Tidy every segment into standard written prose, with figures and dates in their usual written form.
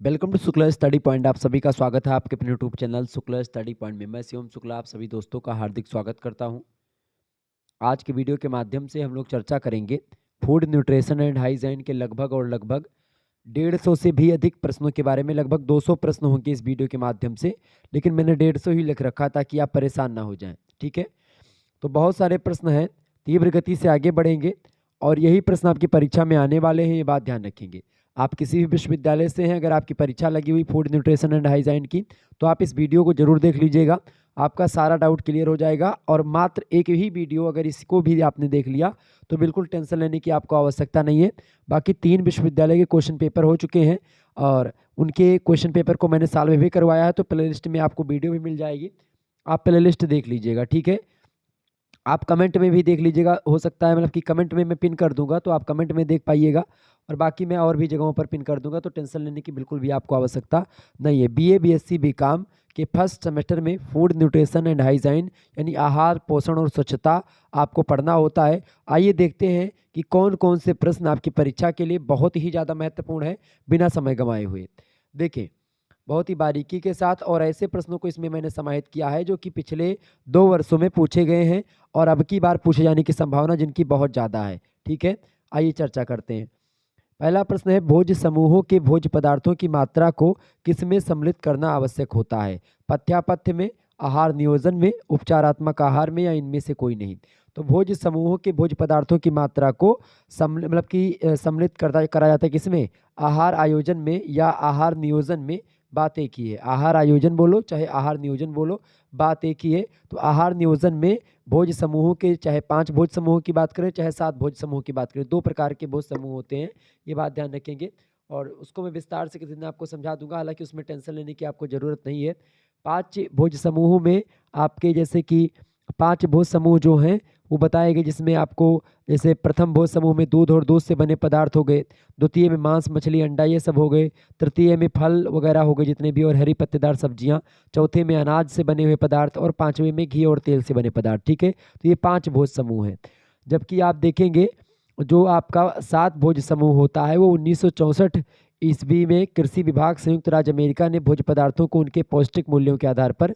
Welcome to Shukla study point. आप सभी का स्वागत है आपके अपने YouTube channel Shukla study point में। मैं शिवम शुक्ला आप सभी दोस्तों का हार्दिक स्वागत करता हूं। आज के वीडियो के माध्यम से हम लोग चर्चा करेंगे फूड न्यूट्रिशन एंड हाइजीन के लगभग 150 से भी अधिक प्रश्नों के बारे में। लगभग 200 प्रश्न होंगे इस वीडियो के माध्यम से, लेकिन मैंने 150 ही लिख रखा ताकि आप परेशान ना हो जाएं। ठीक है, तो बहुत सारे प्रश्न हैं, तीव्र गति से आगे बढ़ेंगे और यही प्रश्न आपकी परीक्षा में आने वाले हैं, ये बात ध्यान रखेंगे। आप किसी भी विश्वविद्यालय से हैं, अगर आपकी परीक्षा लगी हुई फूड न्यूट्रिशन एंड हाइजीन की, तो आप इस वीडियो को जरूर देख लीजिएगा। आपका सारा डाउट क्लियर हो जाएगा और मात्र एक ही वीडियो अगर इसको भी आपने देख लिया तो बिल्कुल टेंशन लेने की आपको आवश्यकता नहीं है। बाकी 3 विश्वविद्यालय के क्वेश्चन पेपर हो चुके हैं और उनके क्वेश्चन पेपर को मैंने साल में भी करवाया है, तो प्लेलिस्ट में आपको वीडियो भी मिल जाएगी, आप प्लेलिस्ट देख लीजिएगा। ठीक है, आप कमेंट में भी देख लीजिएगा, हो सकता है मतलब कि कमेंट में मैं पिन कर दूंगा तो आप कमेंट में देख पाइएगा, और बाकी मैं और भी जगहों पर पिन कर दूंगा, तो टेंशन लेने की बिल्कुल भी आपको आवश्यकता नहीं है। बीए बीएससी बीकॉम के फर्स्ट सेमेस्टर में फूड न्यूट्रिशन एंड हाइजीन यानी आहार पोषण और स्वच्छता आपको पढ़ना होता है। आइए देखते हैं कि कौन कौन से प्रश्न आपकी परीक्षा के लिए बहुत ही ज़्यादा महत्वपूर्ण है, बिना समय गंवाए हुए। देखिए, बहुत ही बारीकी के साथ और ऐसे प्रश्नों को इसमें मैंने समाहित किया है जो कि पिछले 2 वर्षों में पूछे गए हैं और अब की बार पूछे जाने की संभावना जिनकी बहुत ज़्यादा है। ठीक है, आइए चर्चा करते हैं। पहला प्रश्न है, भोज्य समूहों के भोज्य पदार्थों की मात्रा को किसमें सम्मिलित करना आवश्यक होता है? पथ्यापथ्य में, आहार नियोजन में, उपचारात्मक आहार में, या इनमें से कोई नहीं? तो भोज्य समूहों के भोज्य पदार्थों की मात्रा को मतलब कि सम्मिलित करा जाता है किसमें? आहार आयोजन में या आहार नियोजन में। बात एक ही है, आहार आयोजन बोलो चाहे आहार नियोजन बोलो, बात एक ही है। तो आहार नियोजन में भोज्य समूहों के, चाहे 5 भोज्य समूहों की बात करें चाहे 7 भोज्य समूहों की बात करें, 2 प्रकार के भोज्य समूह होते हैं, ये बात ध्यान रखेंगे। और उसको मैं विस्तार से किसी दिन आपको समझा दूंगा, हालांकि उसमें टेंशन लेने की आपको ज़रूरत नहीं है। 5 भोज्य समूहों में आपके जैसे कि 5 भोज्य समूह जो हैं वो बताए गए, जिसमें आपको जैसे प्रथम भोज्य समूह में दूध और दूध से बने पदार्थ हो गए, द्वितीय में मांस मछली अंडा ये सब हो गए, तृतीय में फल वगैरह हो गए जितने भी और हरी पत्तेदार सब्जियां, चौथे में अनाज से बने हुए पदार्थ और 5वें में घी और तेल से बने पदार्थ। ठीक है, तो ये 5 भोज्य समूह हैं। जबकि आप देखेंगे जो आपका 7 भोज्य समूह होता है वो 1964 ईस्वी में कृषि विभाग संयुक्त राज्य अमेरिका ने भोज्य पदार्थों को उनके पौष्टिक मूल्यों के आधार पर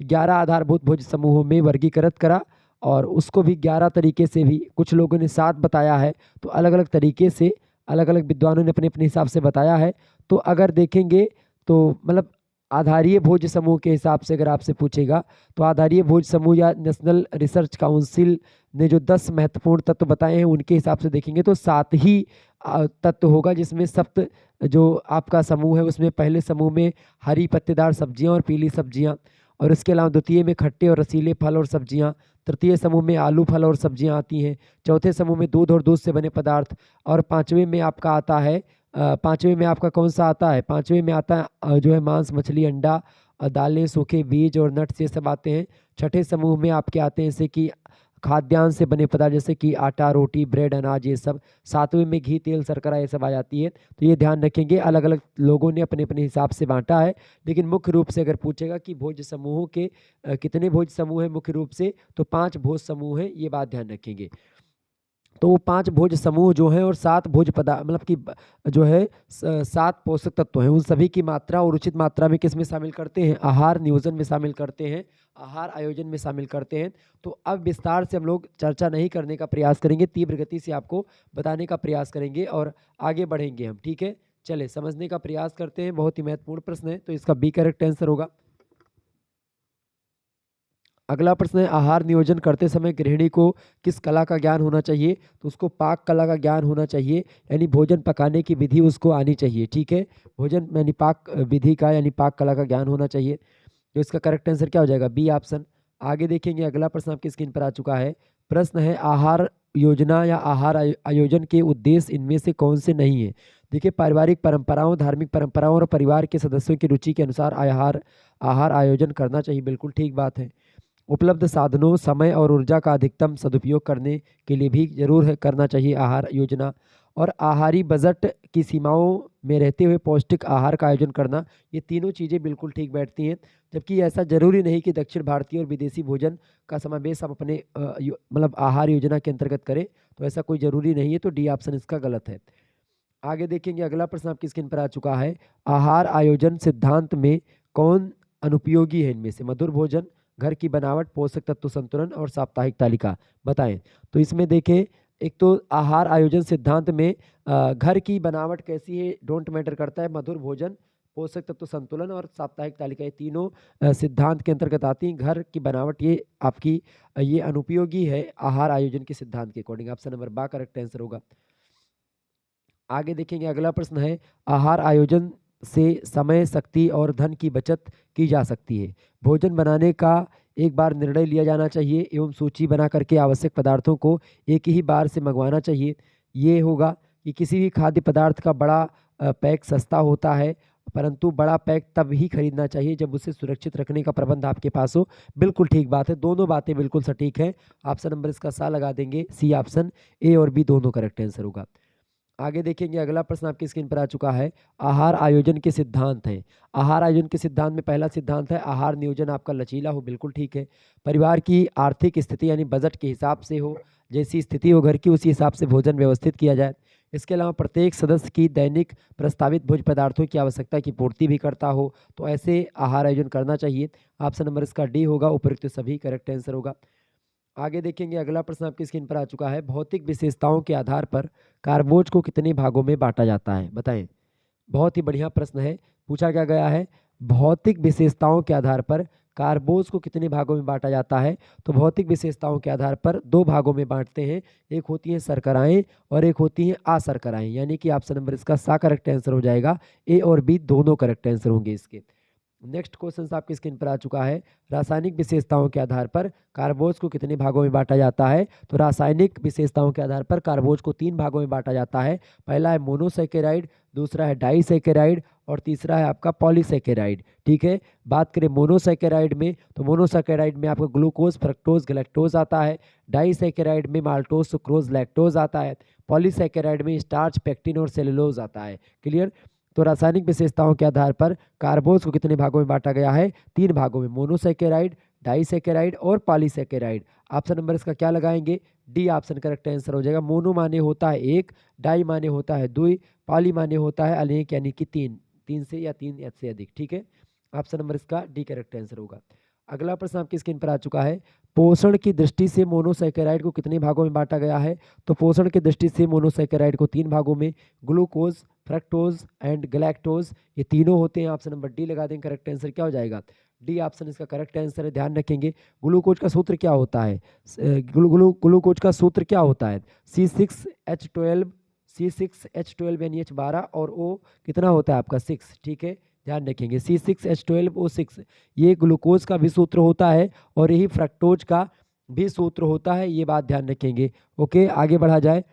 11 आधारभूत भोज्य समूहों में वर्गीकृत करा, और उसको भी 11 तरीके से भी, कुछ लोगों ने 7 बताया है, तो अलग अलग तरीके से अलग अलग विद्वानों ने अपने अपने हिसाब से बताया है। तो अगर देखेंगे तो मतलब आधारीय भोज्य समूह के हिसाब से अगर आपसे पूछेगा तो आधारीय भोज्य समूह या नेशनल रिसर्च काउंसिल ने जो 10 महत्वपूर्ण तत्व बताए हैं उनके हिसाब से देखेंगे तो 7 ही तत्व होगा, जिसमें सप्त जो आपका समूह है उसमें पहले समूह में हरी पत्तेदार सब्जियां और पीली सब्जियां, और इसके अलावा द्वितीय में खट्टे और रसीले फल और सब्जियां, तृतीय समूह में आलू फल और सब्जियां आती हैं, चौथे समूह में दूध और दूध से बने पदार्थ, और 5वें में आपका आता है 5वें में आपका कौन सा आता है? 5वें में आता है जो है मांस मछली अंडा, दालें सूखे बीज और नट्स, ये सब आते हैं। छठे समूह में आपके आते हैं जैसे कि खाद्यान्न से बने पदार्थ जैसे कि आटा रोटी ब्रेड अनाज ये सब। 7वें में घी तेल शर्करा ये सब आ जाती है। तो ये ध्यान रखेंगे, अलग अलग लोगों ने अपने अपने हिसाब से बांटा है, लेकिन मुख्य रूप से अगर पूछेगा कि भोज्य समूहों के कितने भोज्य समूह हैं मुख्य रूप से, तो 5 भोज्य समूह हैं, ये बात ध्यान रखेंगे। तो वो 5 भोज्य समूह जो हैं और 7 भोज्य पदार्थ मतलब कि जो है 7 पोषक तत्व हैं, उन सभी की मात्रा और उचित मात्रा में किस में शामिल करते हैं? आहार नियोजन में शामिल करते हैं, आहार आयोजन में शामिल करते हैं। तो अब विस्तार से हम लोग चर्चा नहीं करने का प्रयास करेंगे, तीव्र गति से आपको बताने का प्रयास करेंगे और आगे बढ़ेंगे हम। ठीक है, चले समझने का प्रयास करते हैं। बहुत ही महत्वपूर्ण प्रश्न है, तो इसका बी करेक्ट आंसर होगा। अगला प्रश्न है, आहार नियोजन करते समय गृहिणी को किस कला का ज्ञान होना चाहिए? तो उसको पाक कला का ज्ञान होना चाहिए, यानी भोजन पकाने की विधि उसको आनी चाहिए। ठीक है, भोजन यानी पाक विधि का यानी पाक कला का ज्ञान होना चाहिए। तो इसका करेक्ट आंसर क्या हो जाएगा? B option. आगे देखेंगे, अगला प्रश्न आपकी स्क्रीन पर आ चुका है। प्रश्न है, आहार योजना या आहार आयोजन के उद्देश्य इनमें से कौन से नहीं है? देखिए, पारिवारिक परंपराओं धार्मिक परंपराओं और परिवार के सदस्यों की रुचि के अनुसार आहार आहार आयोजन करना चाहिए, बिल्कुल ठीक बात है। उपलब्ध साधनों समय और ऊर्जा का अधिकतम सदुपयोग करने के लिए भी जरूर है करना चाहिए आहार योजना, और आहारी बजट की सीमाओं में रहते हुए पौष्टिक आहार का आयोजन करना, ये तीनों चीज़ें बिल्कुल ठीक बैठती हैं। जबकि ऐसा जरूरी नहीं कि दक्षिण भारतीय और विदेशी भोजन का समावेश आप अपने मतलब आहार योजना के अंतर्गत करें, तो ऐसा कोई जरूरी नहीं है। तो डी ऑप्शन इसका गलत है। आगे देखेंगे अगला प्रश्न आपकी स्क्रीन पर आ चुका है। आहार आयोजन सिद्धांत में कौन अनुपयोगी है इनमें से? मधुर भोजन, घर की बनावट, पोषक तत्व संतुलन और साप्ताहिक तालिका, बताएं। तो इसमें देखें, एक तो आहार आयोजन सिद्धांत में घर की बनावट कैसी है डोंट मैटर करता है, मधुर भोजन, पोषक तत्व संतुलन और साप्ताहिक तालिका, ये तीनों सिद्धांत के अंतर्गत आती हैं। घर की बनावट ये आपकी ये अनुपयोगी है आहार आयोजन के सिद्धांत के अकॉर्डिंग। ऑप्शन नंबर बा करेक्ट आंसर होगा। आगे देखेंगे अगला प्रश्न है, आहार आयोजन से समय, शक्ति और धन की बचत की जा सकती है। भोजन बनाने का एक बार निर्णय लिया जाना चाहिए एवं सूची बना करके आवश्यक पदार्थों को एक ही बार से मंगवाना चाहिए। ये होगा कि किसी भी खाद्य पदार्थ का बड़ा पैक सस्ता होता है, परंतु बड़ा पैक तब ही खरीदना चाहिए जब उसे सुरक्षित रखने का प्रबंध आपके पास हो। बिल्कुल ठीक बात है, दोनों बातें बिल्कुल सटीक हैं। ऑप्शन नंबर इसका सा लगा देंगे, सी ऑप्शन, ए और बी दोनों करेक्ट आंसर होगा। आगे देखेंगे अगला प्रश्न आपकी स्क्रीन पर आ चुका है। आहार आयोजन के सिद्धांत हैं। आहार आयोजन के सिद्धांत में पहला सिद्धांत है आहार नियोजन आपका लचीला हो, बिल्कुल ठीक है। परिवार की आर्थिक स्थिति यानी बजट के हिसाब से हो, जैसी स्थिति हो घर की उसी हिसाब से भोजन व्यवस्थित किया जाए। इसके अलावा प्रत्येक सदस्य की दैनिक प्रस्तावित भोज्य पदार्थों की आवश्यकता की पूर्ति भी करता हो, तो ऐसे आहार आयोजन करना चाहिए। ऑप्शन नंबर इसका डी होगा, उपयुक्त सभी करेक्ट आंसर होगा। आगे देखेंगे अगला प्रश्न आपकी स्क्रीन पर आ चुका है। भौतिक विशेषताओं के आधार पर कार्बोज को कितने भागों में बांटा जाता है, बताएं। बहुत ही बढ़िया प्रश्न है। पूछा क्या गया है, भौतिक विशेषताओं के आधार पर कार्बोज को कितने भागों में बांटा जाता है? तो भौतिक विशेषताओं के आधार पर दो भागों में बांटते हैं, एक होती हैं शर्कराएं और एक होती हैं अशर्कराएं, यानी कि ऑप्शन नंबर इसका सा करेक्ट आंसर हो जाएगा। ए और बी दोनों करेक्ट आंसर होंगे इसके। नेक्स्ट क्वेश्चन आपकी स्क्रीन पर आ चुका है। रासायनिक विशेषताओं के आधार पर कार्बोज को कितने भागों में बांटा जाता है? तो रासायनिक विशेषताओं के आधार पर कार्बोज को तीन भागों में बांटा जाता है। पहला है मोनोसैकेराइड, दूसरा है डाइसैकेराइड और तीसरा है आपका पॉलीसैकेराइड। ठीक है, बात करें मोनोसैकेराइड में, तो मोनोसैकेराइड में आपका ग्लूकोज, फ्रक्टोज, गैलेक्टोज आता है। डाइसैकेराइड में माल्टोज, सुक्रोज, लैक्टोज आता है। पॉलीसैकेराइड में स्टार्च, पेक्टिन और सेलुलोज आता है। क्लियर? तो रासायनिक विशेषताओं के आधार पर कार्बोज को कितने भागों में बांटा गया है? तीन भागों में, मोनोसैकेराइड, डाइसैकेराइड और पॉलीसैकेराइड। ऑप्शन नंबर इसका क्या लगाएंगे? डी ऑप्शन करेक्ट आंसर हो जाएगा। मोनो माने होता है एक, डाई माने होता है दुई, पॉली माने होता है अनेक यानी कि तीन, तीन से या तीन या से अधिक। ठीक है, ऑप्शन नंबर इसका डी करेक्ट आंसर होगा। अगला प्रश्न आपकी स्क्रीन पर आ चुका है। पोषण की दृष्टि से मोनोसैकेराइड को कितने भागों में बांटा गया है? तो पोषण की दृष्टि से मोनोसैकेराइड को तीन भागों में, ग्लूकोज, फ्रक्टोज एंड गैलेक्टोज, ये तीनों होते हैं। ऑप्शन नंबर डी लगा दें, करेक्ट आंसर क्या हो जाएगा? डी ऑप्शन इसका करेक्ट आंसर है। ध्यान रखेंगे ग्लूकोज का सूत्र क्या होता है? ग्लूकोज का सूत्र क्या होता है? C6H12, C6H12 NH12 और O कितना होता है आपका 6। ठीक है, ध्यान रखेंगे C6H12O6 ये ग्लूकोज का भी सूत्र होता है और यही फ्रक्टोज का भी सूत्र होता है, ये बात ध्यान रखेंगे। ओके, आगे बढ़ा जाए।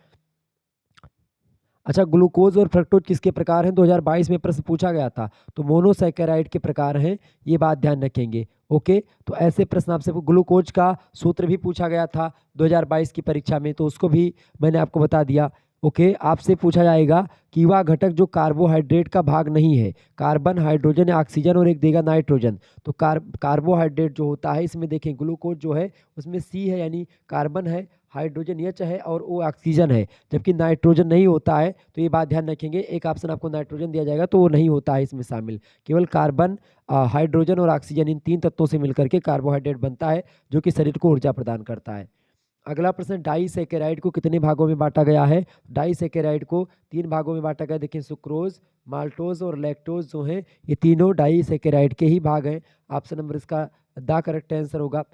अच्छा, ग्लूकोज और फ्रक्टोज किसके प्रकार हैं? 2022 में प्रश्न पूछा गया था, तो मोनोसैकेराइड के प्रकार हैं, ये बात ध्यान रखेंगे। ओके, तो ऐसे प्रश्न आपसे ग्लूकोज का सूत्र भी पूछा गया था 2022 की परीक्षा में, तो उसको भी मैंने आपको बता दिया। ओके, आपसे पूछा जाएगा कि वह घटक जो कार्बोहाइड्रेट का भाग नहीं है, कार्बन, हाइड्रोजन या ऑक्सीजन और एक देगा नाइट्रोजन। तो कार्बोहाइड्रेट जो होता है इसमें देखें ग्लूकोज जो है उसमें सी है यानी कार्बन है, हाइड्रोजन एच है और ओ ऑक्सीजन है, जबकि नाइट्रोजन नहीं होता है। तो ये बात ध्यान रखेंगे, एक ऑप्शन आपको नाइट्रोजन दिया जाएगा तो वो नहीं होता है इसमें शामिल। केवल कार्बन, हाइड्रोजन और ऑक्सीजन, इन तीन तत्वों से मिलकर के कार्बोहाइड्रेट बनता है जो कि शरीर को ऊर्जा प्रदान करता है। अगला प्रश्न, डाइसैकेराइड को कितने भागों में बांटा गया है? डाइसैकेराइड को तीन भागों में बांटा गया। देखिए सुक्रोज, माल्टोज और लैक्टोज जो हैं ये तीनों डाइसैकेराइड के ही भाग हैं। ऑप्शन नंबर इसका द करेक्ट आंसर होगा।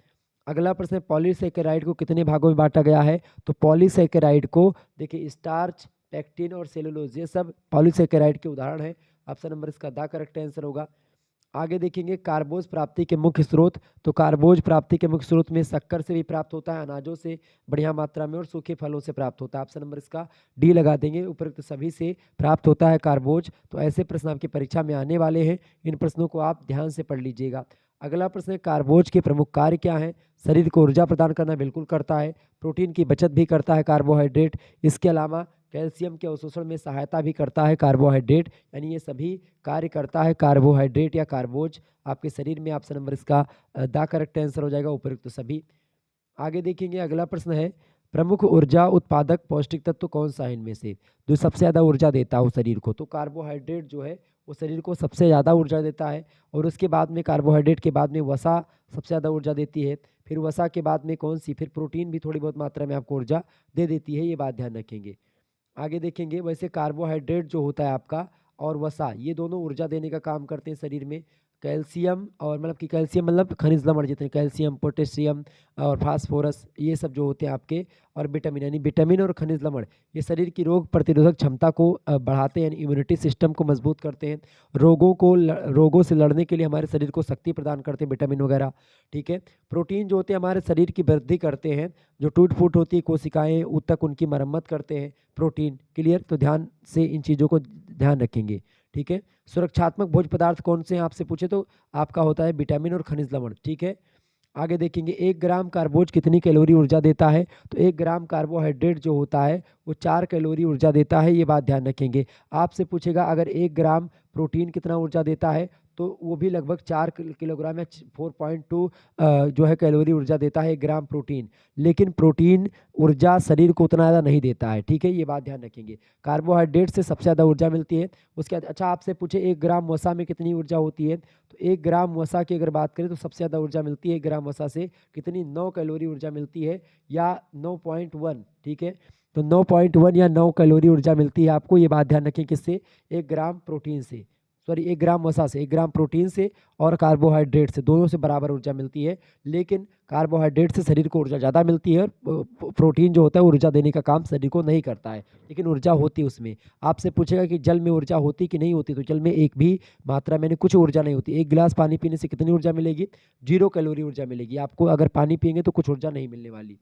अगला प्रश्न, पॉलीसैकेराइड को कितने भागों में बांटा गया है? तो पॉलीसैकेराइड को देखिए स्टार्च, पेक्टिन और सेलुलोज ये सब पॉलीसैकेराइड के उदाहरण हैं। ऑप्शन नंबर इसका द करेक्ट आंसर होगा। आगे देखेंगे कार्बोज प्राप्ति के मुख्य स्रोत। तो कार्बोज प्राप्ति के मुख्य स्रोत में शक्कर से भी प्राप्त होता है, अनाजों से बढ़िया मात्रा में और सूखे फलों से प्राप्त होता है। ऑप्शन नंबर इसका डी लगा देंगे, उपरोक्त सभी से प्राप्त होता है कार्बोज। तो ऐसे प्रश्न आपकी परीक्षा में आने वाले हैं, इन प्रश्नों को आप ध्यान से पढ़ लीजिएगा। अगला प्रश्न है, कार्बोज के प्रमुख कार्य क्या हैं? शरीर को ऊर्जा प्रदान करना बिल्कुल करता है, प्रोटीन की बचत भी करता है कार्बोहाइड्रेट, इसके अलावा कैल्शियम के अवशोषण में सहायता भी करता है कार्बोहाइड्रेट, यानी ये सभी कार्य करता है कार्बोहाइड्रेट या कार्बोज आपके शरीर में। ऑप्शन नंबर इसका द करेक्ट आंसर हो जाएगा, उपयुक्त सभी। आगे देखेंगे अगला प्रश्न है, प्रमुख ऊर्जा उत्पादक पौष्टिक तत्व कौन सा है इनमें से जो सबसे ज़्यादा ऊर्जा देता है उस शरीर को? तो कार्बोहाइड्रेट जो है वो शरीर को सबसे ज़्यादा ऊर्जा देता है। और उसके बाद में कार्बोहाइड्रेट के बाद में वसा सबसे ज़्यादा ऊर्जा देती है। फिर वसा के बाद में कौन सी, फिर प्रोटीन भी थोड़ी बहुत मात्रा में आपको ऊर्जा दे देती है, ये बात ध्यान रखेंगे। आगे देखेंगे, वैसे कार्बोहाइड्रेट जो होता है आपका और वसा, ये दोनों ऊर्जा देने का काम करते हैं शरीर में। कैल्शियम और मतलब कि कैल्शियम मतलब खनिज लवण जितने कैल्शियम, पोटेशियम और फास्फोरस, ये सब जो होते हैं आपके, और विटामिन, यानी विटामिन और खनिज लवण, ये शरीर की रोग प्रतिरोधक क्षमता को बढ़ाते हैं, यानी इम्यूनिटी सिस्टम को मजबूत करते हैं। रोगों से लड़ने के लिए हमारे शरीर को शक्ति प्रदान करते हैं विटामिन वगैरह। ठीक है। प्रोटीन जो होते हैं हमारे शरीर की वृद्धि करते हैं, जो टूट फूट होती है कोशिकाएं ऊतक, उनकी मरम्मत करते हैं प्रोटीन। क्लियर? तो ध्यान से इन चीज़ों को ध्यान रखेंगे। ठीक है। सुरक्षात्मक भोज्य पदार्थ कौन से हैं आपसे पूछे तो आपका होता है विटामिन और खनिज लवण। ठीक है। आगे देखेंगे, 1 ग्राम कार्बोज कितनी कैलोरी ऊर्जा देता है? तो 1 ग्राम कार्बोहाइड्रेट जो होता है वो 4 कैलोरी ऊर्जा देता है, ये बात ध्यान रखेंगे। आपसे पूछेगा अगर 1 ग्राम प्रोटीन कितना ऊर्जा देता है, तो वो भी लगभग 4 किलोग्राम या 4.2 जो है कैलोरी ऊर्जा देता है 1 ग्राम प्रोटीन। लेकिन प्रोटीन ऊर्जा शरीर को उतना ज़्यादा नहीं देता है। ठीक है, ये बात ध्यान रखेंगे। कार्बोहाइड्रेट से सबसे ज़्यादा ऊर्जा मिलती है। उसके बाद अच्छा आपसे पूछे 1 ग्राम वसा में कितनी ऊर्जा होती है, तो 1 ग्राम वसा की अगर बात करें तो सबसे ज़्यादा ऊर्जा मिलती है 1 ग्राम वसा से। कितनी? 9 कैलोरी ऊर्जा मिलती है, या 9.1। ठीक है। तो 9.1 या 9 कैलोरी ऊर्जा मिलती है आपको, ये बात ध्यान रखें। किससे? 1 ग्राम प्रोटीन से, सॉरी 1 ग्राम वसा से, 1 ग्राम प्रोटीन से और कार्बोहाइड्रेट से, दोनों से बराबर ऊर्जा मिलती है। लेकिन कार्बोहाइड्रेट से शरीर को ऊर्जा ज़्यादा मिलती है, और प्रोटीन जो होता है ऊर्जा देने का काम शरीर को नहीं करता है, लेकिन ऊर्जा होती है उसमें। आपसे पूछेगा कि जल में ऊर्जा होती कि नहीं होती, तो जल में एक भी मात्रा में कुछ ऊर्जा नहीं होती। 1 गिलास पानी पीने से कितनी ऊर्जा मिलेगी? 0 कैलोरी ऊर्जा मिलेगी आपको। अगर पानी पियेंगे तो कुछ ऊर्जा नहीं मिलने वाली।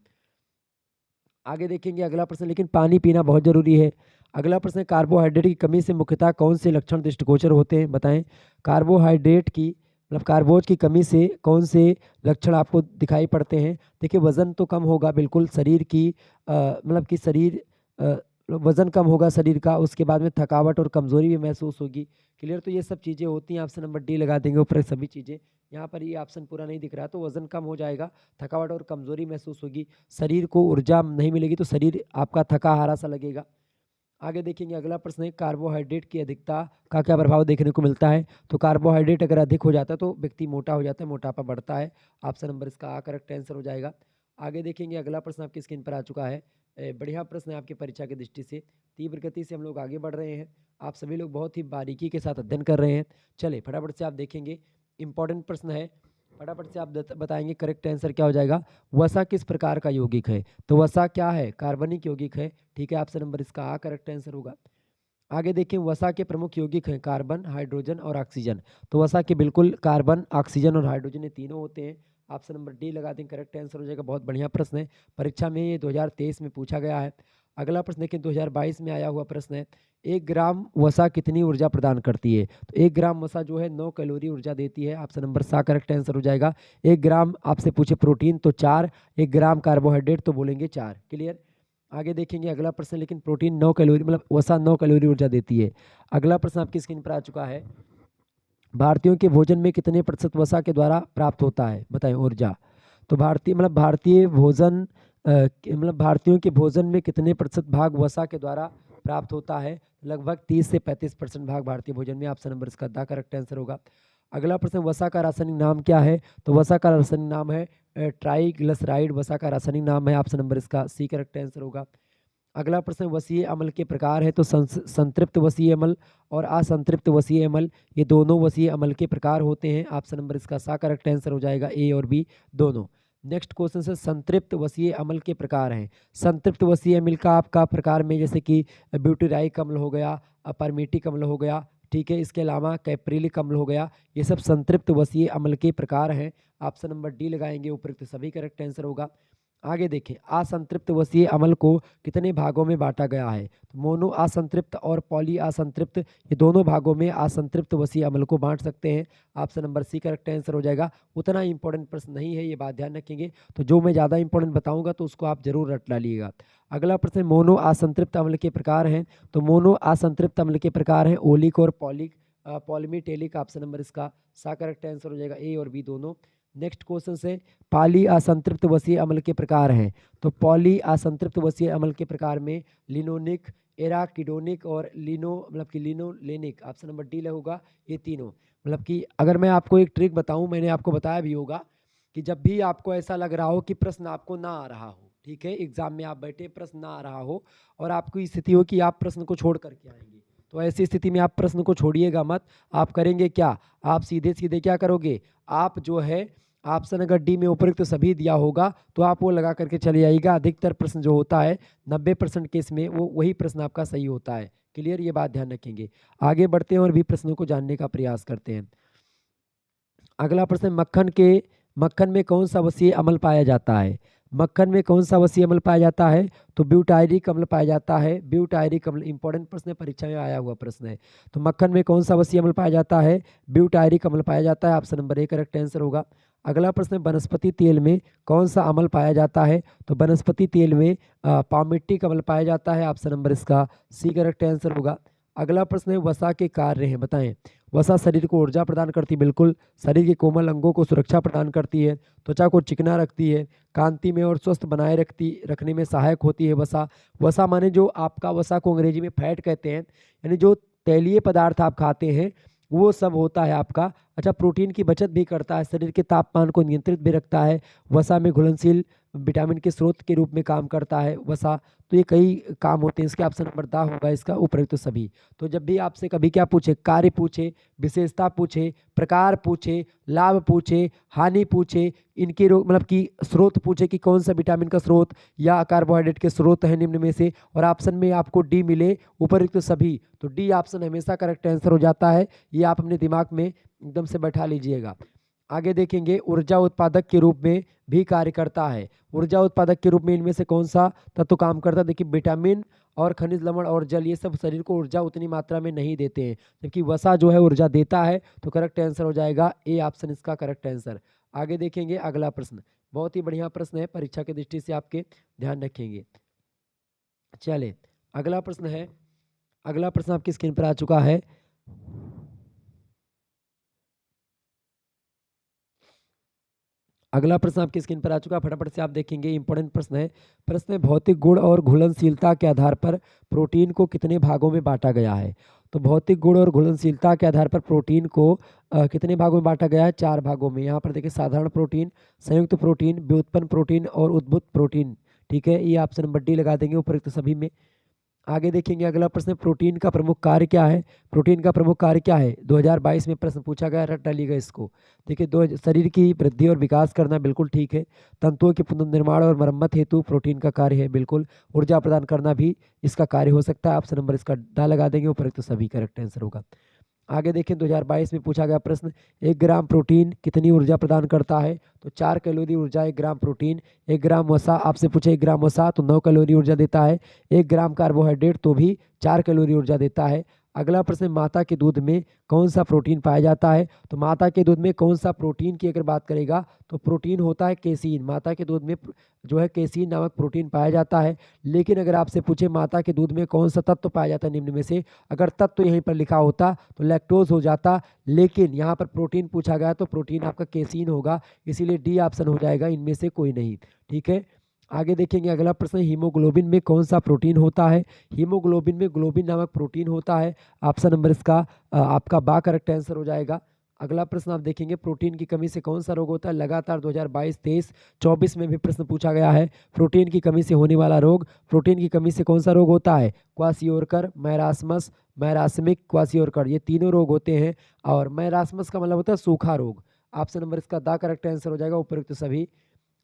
आगे देखेंगे अगला प्रश्न, लेकिन पानी पीना बहुत जरूरी है। अगला प्रश्न, कार्बोहाइड्रेट की कमी से मुख्यतः कौन से लक्षण दृष्टिगोचर होते हैं, बताएं। कार्बोहाइड्रेट की मतलब कार्बोज की कमी से कौन से लक्षण आपको दिखाई पड़ते हैं? देखिए, वजन तो कम होगा बिल्कुल शरीर की, मतलब कि शरीर वजन कम होगा शरीर का। उसके बाद में थकावट और कमजोरी भी महसूस होगी। क्लियर? तो ये सब चीज़ें होती हैं। ऑप्शन नंबर डी लगा देंगे ऊपर सभी चीज़ें। यहाँ पर ये ऑप्शन पूरा नहीं दिख रहा, तो वजन कम हो जाएगा, थकावट और कमजोरी महसूस होगी, शरीर को ऊर्जा नहीं मिलेगी, तो शरीर आपका थका हारा सा लगेगा। आगे देखेंगे अगला प्रश्न है, कार्बोहाइड्रेट की अधिकता का क्या प्रभाव देखने को मिलता है? तो कार्बोहाइड्रेट अगर अधिक हो जाता है तो व्यक्ति मोटा हो जाता है, मोटापा बढ़ता है। ऑप्शन नंबर इसका आ करेक्ट आंसर हो जाएगा। आगे देखेंगे अगला प्रश्न आपकी स्क्रीन पर आ चुका है। बढ़िया प्रश्न है आपकी परीक्षा की दृष्टि से। तीव्र गति से हम लोग आगे बढ़ रहे हैं। आप सभी लोग बहुत ही बारीकी के साथ अध्ययन कर रहे हैं। चलिए फटाफट से आप देखेंगे, इंपॉर्टेंट प्रश्न है, फटाफट से आप बताएंगे करेक्ट आंसर क्या हो जाएगा। वसा किस प्रकार का यौगिक है? तो वसा क्या है? कार्बनिक यौगिक है। ठीक है, ऑप्शन नंबर इसका आ करेक्ट आंसर होगा। आगे देखें, वसा के प्रमुख यौगिक हैं कार्बन, हाइड्रोजन और ऑक्सीजन। तो वसा के बिल्कुल कार्बन, ऑक्सीजन और हाइड्रोजन ये तीनों होते हैं। ऑप्शन नंबर डी लगा दें, करेक्ट आंसर हो जाएगा। बहुत बढ़िया प्रश्न है, परीक्षा में ये 2023 में पूछा गया है। अगला प्रश्न देखें, 2022 में आया हुआ प्रश्न है, 1 ग्राम वसा कितनी ऊर्जा प्रदान करती है? तो 1 ग्राम वसा जो है 9 कैलोरी ऊर्जा देती है। ऑप्शन नंबर सा करेक्ट आंसर हो जाएगा। 1 ग्राम आपसे पूछे प्रोटीन तो 4, 1 ग्राम कार्बोहाइड्रेट तो बोलेंगे 4। क्लियर? आगे देखेंगे अगला प्रश्न, लेकिन प्रोटीन 9 कैलोरी मतलब वसा 9 कैलोरी ऊर्जा देती है। अगला प्रश्न आपकी स्क्रीन पर आ चुका है, भारतीयों के भोजन में कितने प्रतिशत वसा के द्वारा प्राप्त होता है, बताएं ऊर्जा। तो भारतीय भोजन मतलब भारतीयों के भोजन में कितने प्रतिशत भाग वसा के द्वारा प्राप्त होता है? लगभग 30 से 35% भाग भारतीय भोजन में। ऑप्शन नंबर इसका द करेक्ट आंसर होगा। अगला प्रश्न, वसा का रासायनिक नाम क्या है? तो वसा का रासायनिक नाम है ट्राइग्लिसराइड, वसा का रासायनिक नाम है। ऑप्शन नंबर इसका सी करेक्ट आंसर होगा। अगला प्रश्न, वसीय अम्ल के प्रकार है। तो संतृप्त वसीय अम्ल और असंतृप्त वसीय अम्ल, ये दोनों वसीय अम्ल के प्रकार होते हैं। ऑप्शन नंबर इसका सा करेक्ट आंसर हो जाएगा, ए और बी दोनों। नेक्स्ट क्वेश्चन से, संतृप्त वसीय अम्ल के प्रकार हैं। संतृप्त वसीय अम्ल का आपका प्रकार में जैसे कि ब्यूटेराइक अम्ल हो गया, परमेटिक अम्ल हो गया, ठीक है, इसके अलावा कैप्रिलिक अम्ल हो गया, ये सब संतृप्त वसीय अम्ल के प्रकार हैं। ऑप्शन नंबर डी लगाएंगे, उपयुक्त सभी करेक्ट आंसर होगा। आगे देखें, असंतृप्त वसीय अम्ल को कितने भागों में बांटा गया है? तो मोनो असंतृप्त और पॉली असंतृप्त, ये दोनों भागों में असंतृप्त वसीय अम्ल को बांट सकते हैं। Option number C correct answer हो जाएगा। उतना इंपॉर्टेंट प्रश्न नहीं है, ये बात ध्यान रखेंगे। तो जो मैं ज़्यादा इंपॉर्टेंट बताऊंगा तो उसको आप जरूर रट डालिएगा। अगला प्रश्न, मोनो असंतृप्त अम्ल के प्रकार हैं। तो मोनो असंतृप्त अम्ल के प्रकार हैं ओलिक और पॉलिक, पॉलीमीटेलिक। ऑप्शन नंबर इसका सा करेक्ट आंसर हो जाएगा, ए और बी दोनों। नेक्स्ट क्वेश्चन है पॉली असंतृप्त वसीय अम्ल के प्रकार हैं। तो पॉली असंतृप्त वसीय अम्ल के प्रकार में लिनोनिक, एराकिडोनिक और लिनो मतलब कि लिनोलेनिक, ऑप्शन नंबर डी होगा ये तीनों। मतलब कि अगर मैं आपको एक ट्रिक बताऊं, मैंने आपको बताया भी होगा कि जब भी आपको ऐसा लग रहा हो कि प्रश्न आपको ना आ रहा हो, ठीक है, एग्जाम में आप बैठे प्रश्न ना आ रहा हो और आपकी स्थिति हो कि आप प्रश्न को छोड़ करके आएंगे, तो ऐसी स्थिति में आप प्रश्न को छोड़िएगा मत। आप करेंगे क्या, आप सीधे सीधे क्या करोगे, आप जो है ऑप्शन अगर डी में उपयुक्त सभी दिया होगा तो आप वो लगा करके चले जाइएगा। अधिकतर प्रश्न जो होता है 90% केस में वो वही प्रश्न आपका सही होता है। क्लियर, ये बात ध्यान रखेंगे। आगे बढ़ते हैं और भी प्रश्नों को जानने का प्रयास करते हैं। अगला प्रश्न, मक्खन में कौन सा वसीय अम्ल पाया जाता है। मक्खन में कौन सा वसीय अम्ल पाया जाता है, तो ब्यूटायरिक अम्ल पाया जाता है। ब्यूटायरिक अम्ल इंपॉर्टेंट प्रश्न है, परीक्षा में आया हुआ प्रश्न है। तो मक्खन में कौन सा वसीय अम्ल पाया जाता है, ब्यूटायरिक अम्ल पाया जाता है। Option number A correct answer होगा। अगला प्रश्न, वनस्पति तेल में कौन सा अम्ल पाया जाता है, तो वनस्पति तेल में पामिट्टिक अम्ल पाया जाता है। ऑप्शन नंबर इसका सी करेक्ट आंसर होगा। अगला प्रश्न है वसा के कार्य हैं, बताएं। वसा शरीर को ऊर्जा प्रदान करती है, बिल्कुल। शरीर के कोमल अंगों को सुरक्षा प्रदान करती है, त्वचा को चिकना रखती है, कांति में और स्वस्थ बनाए रखने में सहायक होती है वसा। वसा माने जो आपका, वसा को अंग्रेजी में फैट कहते हैं, यानी जो तैलीय पदार्थ आप खाते हैं वो सब होता है आपका। अच्छा, प्रोटीन की बचत भी करता है, शरीर के तापमान को नियंत्रित भी रखता है। वसा में घुलनशील विटामिन के स्रोत के रूप में काम करता है वसा। तो ये कई काम होते हैं इसके। ऑप्शन नंबर दा होगा इसका उपयुक्त सभी। तो जब भी आपसे कभी क्या पूछे, कार्य पूछे, विशेषता पूछे, प्रकार पूछे, लाभ पूछे, हानि पूछे, इनके रोग मतलब कि स्रोत पूछे कि कौन सा विटामिन का स्रोत या कार्बोहाइड्रेट के स्रोत है निम्न में से, और ऑप्शन में आपको डी मिले उपयुक्त सभी, तो डी ऑप्शन हमेशा करेक्ट आंसर हो जाता है। ये आप अपने दिमाग में एकदम से बैठा लीजिएगा। आगे देखेंगे, ऊर्जा उत्पादक के रूप में भी कार्य करता है। ऊर्जा उत्पादक के रूप में इनमें से कौन सा तत्व काम करता है, देखिए विटामिन और खनिज लवण और जल, ये सब शरीर को ऊर्जा उतनी मात्रा में नहीं देते हैं, जबकि वसा जो है ऊर्जा देता है। तो करेक्ट आंसर हो जाएगा ए ऑप्शन इसका करेक्ट आंसर। आगे देखेंगे अगला प्रश्न, बहुत ही बढ़िया प्रश्न है, परीक्षा की दृष्टि से आपके ध्यान रखेंगे। चले अगला प्रश्न है, अगला प्रश्न आपकी स्क्रीन पर आ चुका है। अगला प्रश्न आपकी स्क्रीन पर आ चुका है, फटाफट से आप देखेंगे, इंपॉर्टेंट प्रश्न है। प्रश्न है भौतिक गुण और घुलनशीलता के आधार पर प्रोटीन को कितने भागों में बांटा गया है। तो भौतिक गुण और घुलनशीलता के आधार पर प्रोटीन को कितने भागों में बांटा गया है, 4 भागों में। यहाँ पर देखिए, साधारण प्रोटीन, संयुक्त प्रोटीन, व्युत्पन्न प्रोटीन और उद्भूत प्रोटीन। ठीक है, ये ऑप्शन नंबर डी लगा देंगे उपयुक्त सभी में। आगे देखेंगे अगला प्रश्न, प्रोटीन का प्रमुख कार्य क्या है। प्रोटीन का प्रमुख कार्य क्या है, 2022 में प्रश्न पूछा गया, रट डालिएगा इसको। देखिए, दो शरीर की वृद्धि और विकास करना, बिल्कुल ठीक है। तंतुओं के पुनर्निर्माण और मरम्मत हेतु प्रोटीन का कार्य है, बिल्कुल। ऊर्जा प्रदान करना भी इसका कार्य हो सकता है। ऑप्शन नंबर इसका दा लगा देंगे, उपयुक्त सभी करेक्ट आंसर होगा। आगे देखें, 2022 में पूछा गया प्रश्न, 1 ग्राम प्रोटीन कितनी ऊर्जा प्रदान करता है। तो 4 कैलोरी ऊर्जा 1 ग्राम प्रोटीन। 1 ग्राम वसा, आपसे पूछे 1 ग्राम वसा तो 9 कैलोरी ऊर्जा देता है। 1 ग्राम कार्बोहाइड्रेट तो भी 4 कैलोरी ऊर्जा देता है। अगला प्रश्न, माता के दूध में कौन सा प्रोटीन पाया जाता है। तो माता के दूध में कौन सा प्रोटीन की अगर बात करेगा तो प्रोटीन होता है केसीन। माता के दूध में जो है केसीन नामक प्रोटीन पाया जाता है। लेकिन अगर आपसे पूछे माता के दूध में कौन सा तत्व पाया जाता है निम्न में से, अगर तत्व यहीं पर लिखा होता तो लैक्टोज हो जाता, लेकिन यहाँ पर प्रोटीन पूछा गया तो प्रोटीन आपका केसीन होगा, इसीलिए डी ऑप्शन हो जाएगा, इनमें से कोई नहीं। ठीक है, आगे देखेंगे अगला प्रश्न, हीमोग्लोबिन में कौन सा प्रोटीन होता है। हीमोग्लोबिन में ग्लोबिन नामक प्रोटीन होता है। ऑप्शन नंबर इसका आपका बा करेक्ट आंसर हो जाएगा। अगला प्रश्न आप देखेंगे, प्रोटीन की कमी से कौन सा रोग होता है। लगातार 2022, 23, 24 में भी प्रश्न पूछा गया है, प्रोटीन की कमी से होने वाला रोग। प्रोटीन की कमी से कौन सा रोग होता है, क्वासियोरकर, मैरास्मस, मैरास्मिक, क्वासियोरकर, ये तीनों रोग होते हैं। और मैरास्मस का मतलब होता है सूखा रोग। ऑप्शन नंबर इसका दा करेक्ट आंसर हो जाएगा, उपयुक्त सभी।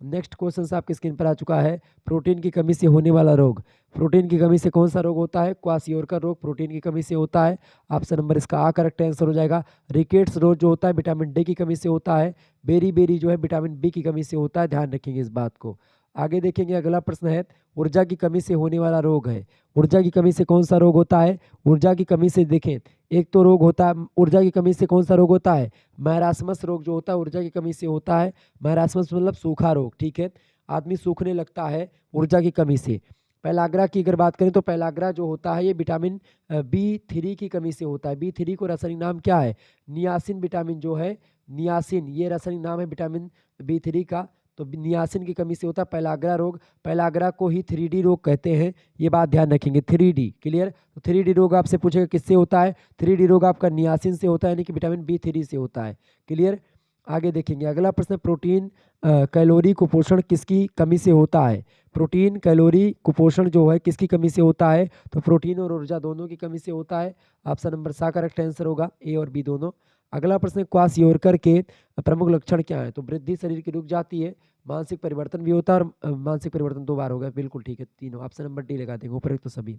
नेक्स्ट क्वेश्चन आपकी स्क्रीन पर आ चुका है, प्रोटीन की कमी से होने वाला रोग। प्रोटीन की कमी से कौन सा रोग होता है, क्वासियोरकर रोग प्रोटीन की कमी से होता है। ऑप्शन नंबर इसका आ करेक्ट आंसर हो जाएगा। रिकेट्स रोग जो होता है विटामिन डी की कमी से होता है। बेरी बेरी जो है विटामिन बी की कमी से होता है, ध्यान रखेंगे इस बात को। आगे देखेंगे अगला प्रश्न है, ऊर्जा की कमी से होने वाला रोग है। ऊर्जा की कमी से कौन सा रोग होता है। ऊर्जा की कमी से देखें, एक तो रोग होता है, ऊर्जा की कमी से कौन सा रोग होता है, मैरास्मस रोग जो होता है ऊर्जा की कमी से होता है। मैरास्मस मतलब सूखा रोग, ठीक है, आदमी सूखने लगता है ऊर्जा की कमी से। पेलाग्रा की अगर बात करें तो पेलाग्रा जो होता है ये विटामिन B3 की कमी से होता है। B3 को रासायनिक नाम क्या है, नियासिन विटामिन जो है नियासिन, ये रासायनिक नाम है विटामिन B3 का। तो नियासिन की कमी से होता है पेलाग्रा रोग। पेलाग्रा को ही 3D रोग कहते हैं, ये बात ध्यान रखेंगे। 3D clear. तो 3D रोग आपसे पूछेगा किससे होता है, 3D रोग आपका नियासिन से होता है, यानी कि विटामिन B3 से होता है। क्लियर। आगे देखेंगे अगला प्रश्न, प्रोटीन कैलोरी कुपोषण किसकी कमी से होता है। प्रोटीन कैलोरी कुपोषण जो है किसकी कमी से होता है, तो प्रोटीन और ऊर्जा दोनों की कमी से होता है। ऑप्शन नंबर सा करेक्ट आंसर होगा, ए और बी दोनों। अगला प्रश्न, क्वासियोरकर के प्रमुख लक्षण क्या है, तो वृद्धि शरीर की रुक जाती है, मानसिक परिवर्तन भी होता है, और मानसिक परिवर्तन 2 बार हो गया, बिल्कुल ठीक है तीनों। ऑप्शन नंबर डी लगा देंगे उपयुक्त सभी।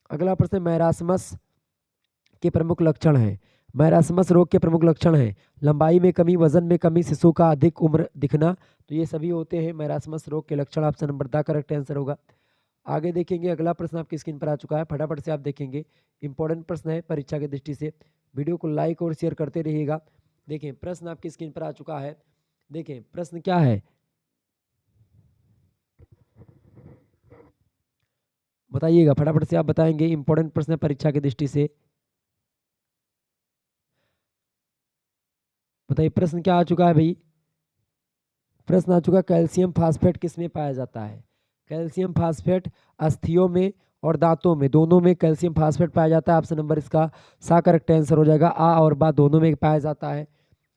अगला प्रश्न, मैरासमस के प्रमुख लक्षण हैं। मैरासमस रोग के प्रमुख लक्षण हैं लंबाई में कमी, वजन में कमी, शिशु का अधिक उम्र दिखना। तो ये सभी होते हैं मैरासमस रोग के लक्षण। Option number the correct answer होगा। आगे देखेंगे अगला प्रश्न आपकी स्क्रीन पर आ चुका है, फटाफट से आप देखेंगे। इंपॉर्टेंट प्रश्न है परीक्षा की दृष्टि से, वीडियो को लाइक और शेयर करते रहिएगा। देखें प्रश्न आपकी स्क्रीन पर आ चुका है, देखें प्रश्न क्या है, बताइएगा फटाफट से आप बताएंगे। इंपॉर्टेंट प्रश्न है परीक्षा की दृष्टि से, बताइए प्रश्न क्या आ चुका है भाई। प्रश्न आ चुका, कैल्शियम फास्फेट किस में पाया जाता है। कैल्शियम फास्फेट अस्थियों में और दांतों में, दोनों में कैल्शियम फास्फेट पाया जाता है। ऑप्शन नंबर इसका सा करेक्ट आंसर हो जाएगा, आ और बा दोनों में पाया जाता है।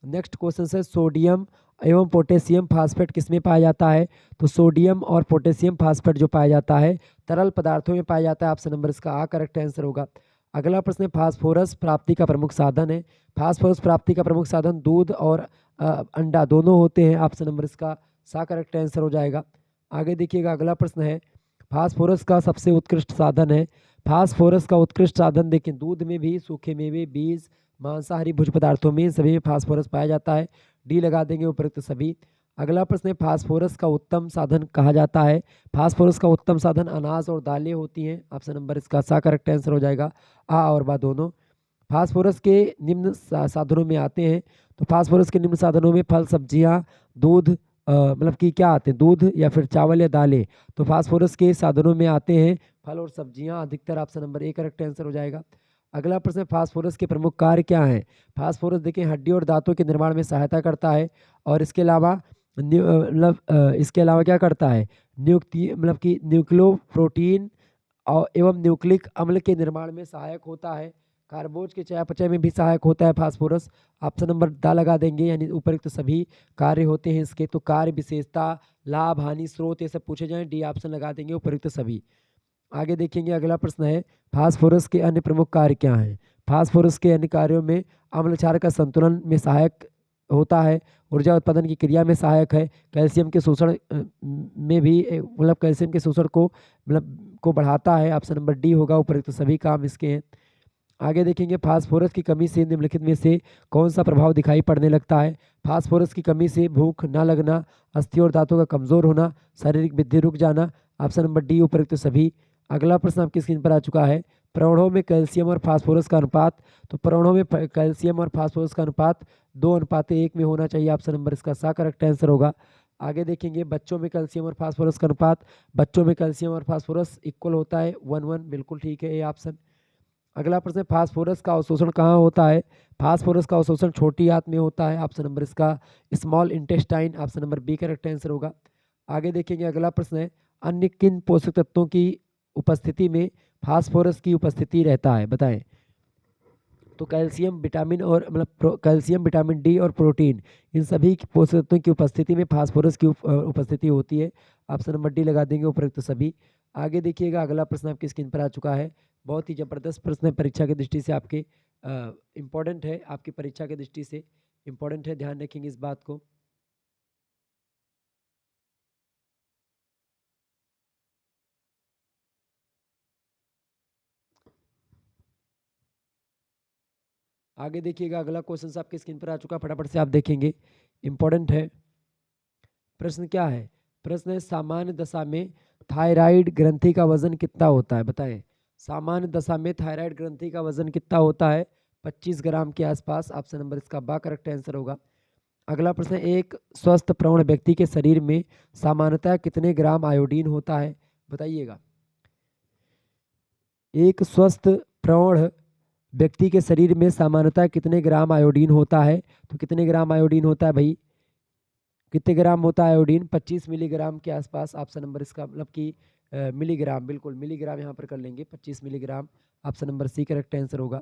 नेक्स्ट क्वेश्चन है, सोडियम एवं पोटेशियम फास्फेट किस में पाया जाता है, तो सोडियम और पोटेशियम फास्फेट जो पाया जाता है तरल पदार्थों में पाया जाता है। ऑप्शन नंबर इसका आ करेक्ट आंसर होगा। अगला प्रश्न, फास्फोरस प्राप्ति का प्रमुख साधन है। फास्फोरस प्राप्ति का प्रमुख साधन दूध और अंडा दोनों होते हैं। ऑप्शन नंबर इसका सा करेक्ट आंसर हो जाएगा। आगे देखिएगा अगला प्रश्न है, फास्फोरस का सबसे उत्कृष्ट साधन है। फास्फोरस का उत्कृष्ट साधन देखें, दूध में भी, सूखे मेवे, बीज, मांसाहारी भोज्य पदार्थों में, सभी में फास्फोरस पाया जाता है। डी लगा देंगे उपयुक्त सभी। अगला प्रश्न है, फास्फोरस का उत्तम साधन कहा जाता है। फास्फोरस का उत्तम साधन अनाज और दालें होती हैं। ऑप्शन नंबर इसका सा करेक्ट आंसर हो जाएगा, आ और बा दोनों। फास्फोरस के निम्न साधनों में आते हैं, तो फास्फोरस के निम्न साधनों में फल, सब्जियां, दूध, मतलब कि क्या आते हैं, दूध या फिर चावल या दालें। तो फास्फोरस के साधनों में आते हैं फल और सब्जियां अधिकतर। Option number A correct answer हो जाएगा। अगला प्रश्न, फास्फोरस के प्रमुख कार्य क्या हैं। फास्फोरस देखिए हड्डी और दांतों के निर्माण में सहायता करता है, और इसके अलावा इसके अलावा क्या करता है, मतलब कि न्यूक्लियो प्रोटीन और एवं न्यूक्लिक अम्ल के निर्माण में सहायक होता है। कार्बोज के चयापचय में भी सहायक होता है फास्फोरस। ऑप्शन नंबर द लगा देंगे, यानी उपयुक्त सभी कार्य होते हैं इसके। तो कार्य, विशेषता, लाभ, हानि, स्रोत, ये सब पूछे जाएं, डी ऑप्शन लगा देंगे उपयुक्त सभी। आगे देखेंगे अगला प्रश्न है, फास्फोरस के अन्य प्रमुख कार्य क्या हैं। फास्फोरस के अन्य कार्यों में अम्ल क्षार का संतुलन में सहायक होता है, ऊर्जा उत्पादन की क्रिया में सहायक है, कैल्शियम के शोषण में भी मतलब कैल्शियम के शोषण को को बढ़ाता है। ऑप्शन नंबर डी होगा उपयुक्त सभी काम इसके हैं। आगे देखेंगे, फास्फोरस की कमी से निम्नलिखित में से कौन सा प्रभाव दिखाई पड़ने लगता है। फास्फोरस की कमी से भूख न लगना, अस्थियों और दांतों का कमजोर होना, शारीरिक वृद्धि रुक जाना। ऑप्शन नंबर डी उपयुक्त सभी। अगला प्रश्न आपकी स्क्रीन पर आ चुका है, प्रौढ़ों में कैल्शियम और फास्फोरस का अनुपात। तो प्रौढ़ों में कैल्शियम और फास्फोरस का अनुपात 2:1 में होना चाहिए। ऑप्शन नंबर इसका सा करेक्ट आंसर होगा। आगे देखेंगे, बच्चों में कैल्शियम और फास्फोरस का अनुपात, बच्चों में कैल्शियम और फास्फोरस इक्वल होता है 1:1, बिल्कुल ठीक है ये ऑप्शन। अगला प्रश्न, फास्फोरस का अवशोषण कहाँ होता है। फास्फोरस का अवशोषण छोटी आंत में होता है। ऑप्शन नंबर इसका small intestine, option number B correct answer होगा। आगे देखेंगे अगला प्रश्न है, अन्य किन पोषक तत्वों की उपस्थिति में फास्फोरस की उपस्थिति रहता है, बताएं। तो कैल्शियम, विटामिन और मतलब कैल्शियम, विटामिन डी और प्रोटीन, इन सभी पोषक तत्वों की उपस्थिति में फास्फोरस की उपस्थिति होती है। ऑप्शन नंबर डी लगा देंगे उपयुक्त सभी। आगे देखिएगा अगला प्रश्न आपकी स्क्रीन पर आ चुका है, बहुत ही जबरदस्त प्रश्न है परीक्षा की दृष्टि से, आपके इम्पोर्टेंट है, आपकी परीक्षा की दृष्टि से इम्पोर्टेंट है, ध्यान रखेंगे इस बात को। आगे देखिएगा अगला क्वेश्चन आपके स्क्रीन पर आ चुका है, फटाफट से आप देखेंगे, इंपॉर्टेंट है। प्रश्न क्या है, प्रश्न है, सामान्य दशा में थायराइड ग्रंथि का वजन कितना होता है, बताएं। सामान्य दशा में थायराइड ग्रंथि का वजन कितना होता है, 25 ग्राम के आसपास। ऑप्शन नंबर इसका बा करेक्ट आंसर होगा। अगला प्रश्न, एक स्वस्थ प्रौढ़ व्यक्ति के शरीर में सामान्यतः कितने ग्राम आयोडीन होता है, बताइएगा। एक स्वस्थ प्रौढ़ व्यक्ति के शरीर में सामान्यतः कितने ग्राम आयोडीन होता है? तो कितने ग्राम आयोडीन होता है भाई? कितने ग्राम होता है आयोडीन? 25 मिलीग्राम के आसपास। ऑप्शन नंबर इसका मतलब कि मिलीग्राम, बिल्कुल मिलीग्राम यहाँ पर कर लेंगे, 25 milligram. Option number C correct answer होगा।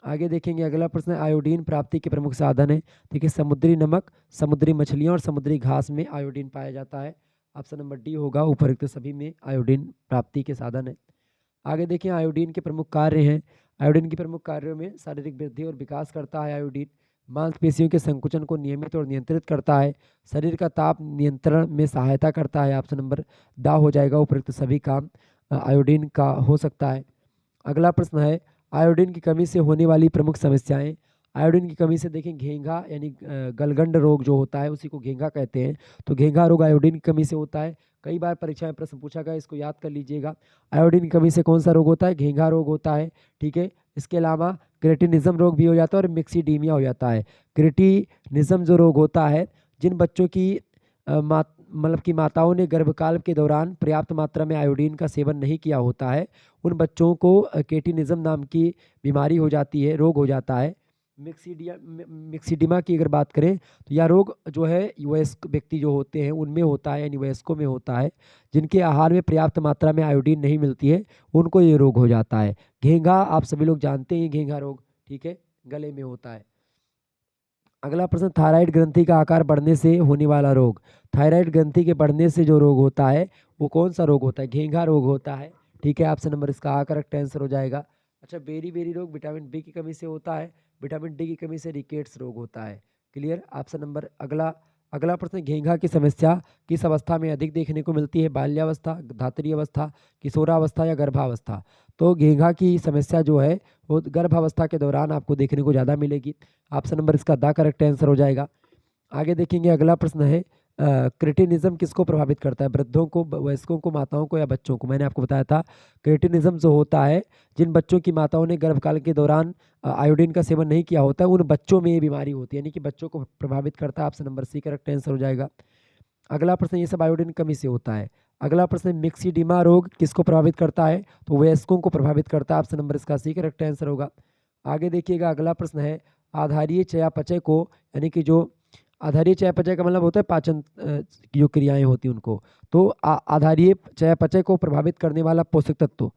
आगे देखेंगे अगला प्रश्न, आयोडीन प्राप्ति के प्रमुख साधन है। देखिए समुद्री नमक, समुद्री मछलियों और समुद्री घास में आयोडीन पाया जाता है। ऑप्शन नंबर डी होगा, उपरोक्त सभी में आयोडीन प्राप्ति के साधन है। आगे देखिए आयोडीन के प्रमुख कार्य हैं। आयोडीन के प्रमुख कार्यों में शारीरिक वृद्धि और विकास करता है आयोडीन, मांसपेशियों के संकुचन को नियमित और नियंत्रित करता है, शरीर का ताप नियंत्रण में सहायता करता है। ऑप्शन नंबर ड हो जाएगा, उपरोक्त सभी काम आयोडीन का हो सकता है। अगला प्रश्न है, आयोडीन की कमी से होने वाली प्रमुख समस्याएं। आयोडीन की कमी से देखें घेंघा यानी गलगंड रोग जो होता है उसी को घेंघा कहते हैं। तो घेंघा रोग आयोडीन की कमी से होता है। कई बार परीक्षा में प्रश्न पूछा गया, इसको याद कर लीजिएगा। आयोडीन की कमी से कौन सा रोग होता है? घेंघा रोग होता है। ठीक है, इसके अलावा क्रेटिनिज्म रोग भी हो जाता है और मिक्सीडीमिया हो जाता है। क्रेटिनिज्म जो रोग होता है, जिन बच्चों की मतलब कि माताओं ने गर्भकाल के दौरान पर्याप्त मात्रा में आयोडीन का सेवन नहीं किया होता है, उन बच्चों को केटिनिज्म नाम की बीमारी हो जाती है, रोग हो जाता है। मिक्सीडिमा की अगर बात करें तो यह रोग जो है वयस्क व्यक्ति जो होते हैं उनमें होता है, यानी वयस्कों में होता है, जिनके आहार में पर्याप्त मात्रा में आयोडीन नहीं मिलती है, उनको ये रोग हो जाता है। घेंघा आप सभी लोग जानते हैं, घेंघा रोग, ठीक है, गले में होता है। अगला प्रश्न, थायराइड ग्रंथि का आकार बढ़ने से होने वाला रोग। थायराइड ग्रंथि के बढ़ने से जो रोग होता है वो कौन सा रोग होता है? घेंघा रोग होता है। ठीक है, ऑप्शन नंबर इसका करेक्ट आंसर हो जाएगा। अच्छा, बेरी बेरी रोग विटामिन बी की कमी से होता है, विटामिन डी की कमी से रिकेट्स रोग होता है। क्लियर? ऑप्शन नंबर अगला अगला प्रश्न, घेंघा की समस्या किस अवस्था में अधिक देखने को मिलती है? बाल्यावस्था, धात्री अवस्था, किशोरावस्था या गर्भावस्था? तो घेंघा की समस्या जो है वो गर्भावस्था के दौरान आपको देखने को ज़्यादा मिलेगी। ऑप्शन नंबर इसका द करेक्ट आंसर हो जाएगा। आगे देखेंगे अगला प्रश्न है, क्रेटिनिज्म किसको प्रभावित करता है? वृद्धों को, वयस्कों को, माताओं को या बच्चों को? मैंने आपको बताया था क्रेटिनिज्म जो होता है, जिन बच्चों की माताओं ने गर्भकाल के दौरान आयोडीन का सेवन नहीं किया होता है, उन बच्चों में ये बीमारी होती है, यानी कि बच्चों को प्रभावित करता है। Option number C correct answer हो जाएगा। अगला प्रश्न, ये सब आयोडीन कमी से होता है। अगला प्रश्न, मिक्सीडिमा रोग किसको प्रभावित करता है? तो वयस्कों को प्रभावित करता है। ऑप्शन नंबर इसका सी करेक्ट आंसर होगा। आगे देखिएगा अगला प्रश्न है, आधारीय चयापचय को, यानी कि जो आधारीय चयापचय का मतलब होता है पाचन की जो क्रियाएं होती हैं उनको, तो आधारीय चयापचय को प्रभावित करने वाला पोषक तत्व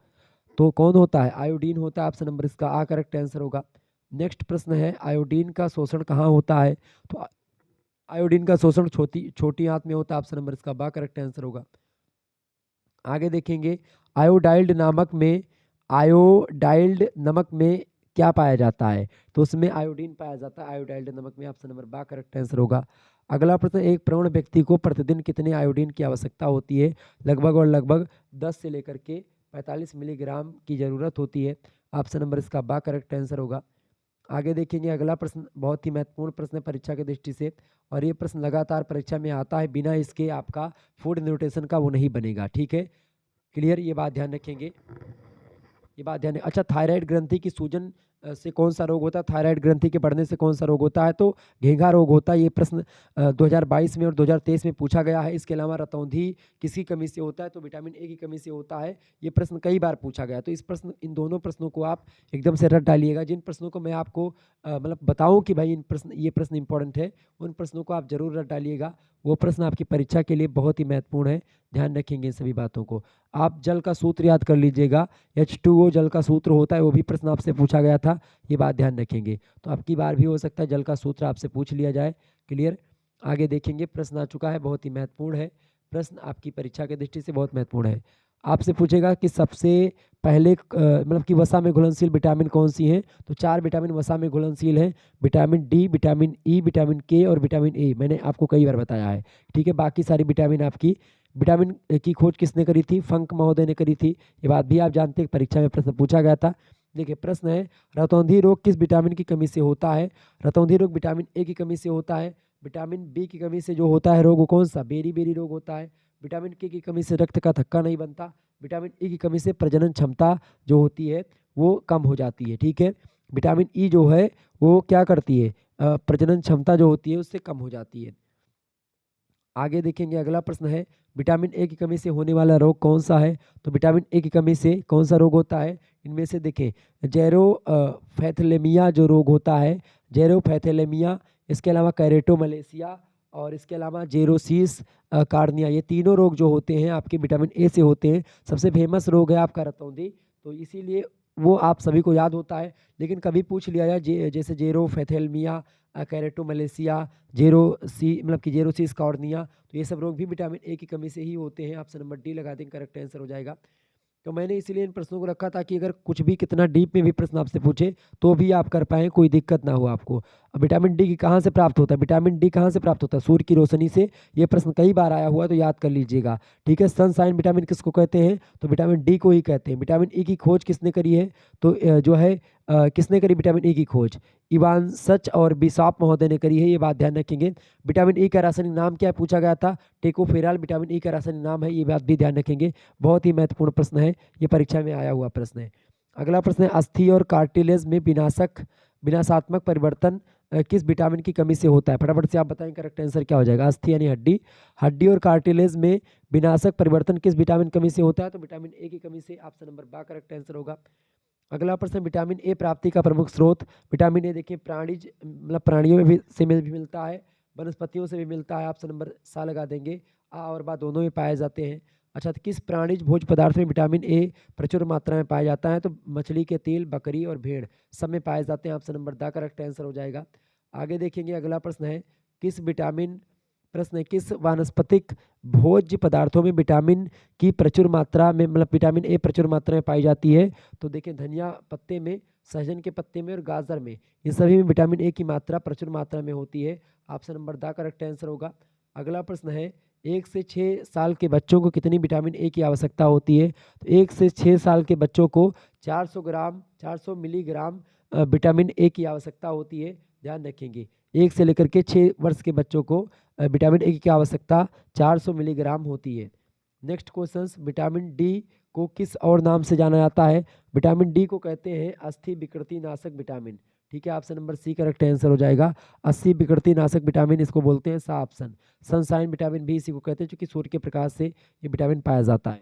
तो कौन होता है? आयोडीन होता है। ऑप्शन नंबर इसका करेक्ट आंसर होगा। नेक्स्ट प्रश्न है, आयोडीन का शोषण कहाँ होता है? तो आयोडीन का शोषण छोटी छोटी आंत में होता है। ऑप्शन नंबर इसका करेक्ट आंसर होगा। आगे देखेंगे, आयोडाइल्ड नमक में, आयोडाइल्ड नमक में क्या पाया जाता है? तो उसमें आयोडीन पाया जाता है, आयोडाइल्ड नमक में। ऑप्शन नंबर करेक्ट आंसर होगा। अगला प्रश्न, एक प्रौढ़ व्यक्ति को प्रतिदिन कितने आयोडीन की आवश्यकता होती है? लगभग और लगभग 10 से लेकर के 45 मिलीग्राम की ज़रूरत होती है। ऑप्शन नंबर इसका करेक्ट आंसर होगा। आगे देखेंगे अगला प्रश्न, बहुत ही महत्वपूर्ण प्रश्न है परीक्षा की दृष्टि से, और ये प्रश्न लगातार परीक्षा में आता है, बिना इसके आपका फूड न्यूट्रिशन का वो नहीं बनेगा। ठीक है, क्लियर? ये बात ध्यान रखेंगे, ये बात ध्यान। अच्छा, थायराइड ग्रंथि की सूजन से कौन सा रोग होता है? थायराइड ग्रंथि के बढ़ने से कौन सा रोग होता है? तो घेंघा रोग होता है। ये प्रश्न 2022 में और 2023 में पूछा गया है। इसके अलावा रतौंधी किसकी कमी से होता है? तो विटामिन ए की कमी से होता है। ये प्रश्न कई बार पूछा गया, तो इन दोनों प्रश्नों को आप एकदम से रट डालिएगा। जिन प्रश्नों को मैं आपको मतलब बताऊं कि भाई ये प्रश्न इंपॉर्टेंट है, उन प्रश्नों को आप जरूर रट डालिएगा। वो प्रश्न आपकी परीक्षा के लिए बहुत ही महत्वपूर्ण है, ध्यान रखेंगे इन सभी बातों को। आप जल का सूत्र याद कर लीजिएगा, H2O जल का सूत्र होता है, वो भी प्रश्न आपसे पूछा गया था, ये बात ध्यान रखेंगे। तो अब की बार भी हो सकता है जल का सूत्र आपसे पूछ लिया जाए। क्लियर? आगे देखेंगे, प्रश्न आ चुका है, बहुत ही महत्वपूर्ण है प्रश्न, आपकी परीक्षा की दृष्टि से बहुत महत्वपूर्ण है। आपसे पूछेगा कि सबसे पहले मतलब कि वसा में घुलनशील विटामिन कौन सी हैं? तो 4 विटामिन वसा में घुलनशील हैं, vitamin D, vitamin E, vitamin के और विटामिन ए। मैंने आपको कई बार बताया है। ठीक है, बाकी सारी विटामिन आपकी, विटामिन की खोज किसने करी थी? फंक महोदय ने करी थी। ये बात भी आप जानते हैं, परीक्षा में प्रश्न पूछा गया था। देखिए प्रश्न है, रतौंधी रोग किस विटामिन की कमी से होता है? रतौंधी रोग विटामिन ए की कमी से होता है। विटामिन बी की कमी से जो होता है रोग, वो कौन सा? बेरी बेरी रोग होता है। विटामिन के की कमी से रक्त का थक्का नहीं बनता। विटामिन ई की कमी से प्रजनन क्षमता जो होती है वो कम हो जाती है। ठीक है, विटामिन ई जो है वो क्या करती है? प्रजनन क्षमता जो होती है उससे कम हो जाती है। आगे देखेंगे अगला प्रश्न है, विटामिन ए की कमी से होने वाला रोग कौन सा है? तो विटामिन ए की कमी से कौन सा रोग होता है? इनमें से देखें, जेरोफैथलेमिया जो रोग होता है, जेरोफैथलेमिया, इसके अलावा कैरेटोमलेशिया और इसके अलावा जेरोसिस कार्निया, ये तीनों रोग जो होते हैं आपके विटामिन ए से होते हैं। सबसे फेमस रोग है आपका रतौंधी, तो इसीलिए वो आप सभी को याद होता है। लेकिन कभी पूछ लिया जाए जैसे जेरोफैथेलमिया, कैरेटोमलेशिया, मतलब कि जेरोसिस कॉर्निया, तो ये सब रोग भी विटामिन ए की कमी से ही होते हैं। ऑप्शन नंबर डी लगा दें, करेक्ट आंसर हो जाएगा। तो मैंने इसीलिए इन प्रश्नों को रखा ताकि अगर कुछ भी कितना डीप में भी प्रश्न आपसे पूछे तो भी आप कर पाएँ, कोई दिक्कत ना हो आपको। अब विटामिन डी की कहाँ से प्राप्त होता है? विटामिन डी कहाँ से प्राप्त होता है? सूर्य की रोशनी से। ये प्रश्न कई बार आया हुआ है, तो याद कर लीजिएगा, ठीक है। सनशाइन विटामिन किसको कहते हैं? तो विटामिन डी को ही कहते हैं। विटामिन ई की खोज किसने करी है? तो जो है किसने करी विटामिन ई की खोज? इवान सच और बिशॉप महोदय ने करी है, ये बात ध्यान रखेंगे। विटामिन ई का रासायनिक नाम क्या है पूछा गया था? टेकोफेराल विटामिन ई का रासायनिक नाम है, ये बात भी ध्यान रखेंगे। बहुत ही महत्वपूर्ण प्रश्न है, ये परीक्षा में आया हुआ प्रश्न है। अगला प्रश्न है, अस्थि और कार्टिलेज में विनाशात्मक परिवर्तन किस विटामिन की कमी से होता है? फटाफट से आप बताएं, करेक्ट आंसर क्या हो जाएगा? अस्थि यानी हड्डी, हड्डी और कार्टिलेज में विनाशक परिवर्तन किस विटामिन कमी से होता है? तो विटामिन ए की कमी से। ऑप्शन नंबर बा करेक्ट आंसर होगा। अगला प्रश्न, विटामिन ए प्राप्ति का प्रमुख स्रोत। विटामिन ए देखिए प्राणीज मतलब प्राणियों में भी मिलता है, वनस्पतियों से भी मिलता है। ऑप्शन नंबर सा लगा देंगे, आ और बा दोनों में पाए जाते हैं। अच्छा, तो किस प्राणीज भोज्य पदार्थ में विटामिन ए प्रचुर मात्रा में पाया जाता है? तो मछली के तेल, बकरी और भेड़ सब में पाए जाते हैं। Option number the correct answer हो जाएगा। आगे देखेंगे अगला प्रश्न है, किस विटामिन प्रश्न है, किस वानस्पतिक भोज्य पदार्थों में विटामिन की प्रचुर मात्रा में मतलब विटामिन ए प्रचुर मात्रा में पाई जाती है? तो देखें, धनिया पत्ते में, सहजन के पत्ते में और गाजर में, इन सभी में विटामिन ए की मात्रा प्रचुर मात्रा में होती है। Option number the correct answer होगा। अगला प्रश्न है, 1 से 6 साल के बच्चों को कितनी विटामिन ए की आवश्यकता होती है? तो 1 से 6 साल के बच्चों को 400 मिलीग्राम विटामिन ए की आवश्यकता होती है। ध्यान रखेंगे, 1 से लेकर के 6 वर्ष के बच्चों को विटामिन ए की आवश्यकता 400 मिलीग्राम होती है। नेक्स्ट क्वेश्चन, विटामिन डी को किस और नाम से जाना जाता है? विटामिन डी को कहते हैं अस्थि विकृति नाशक विटामिन, ठीक है। Option number C correct answer हो जाएगा। अस्थि विकृति नाशक विटामिन इसको बोलते हैं। सा ऑप्शन। सनशाइन विटामिन भी इसी को कहते हैं, क्योंकि सूर्य के प्रकाश से ये विटामिन पाया जाता है।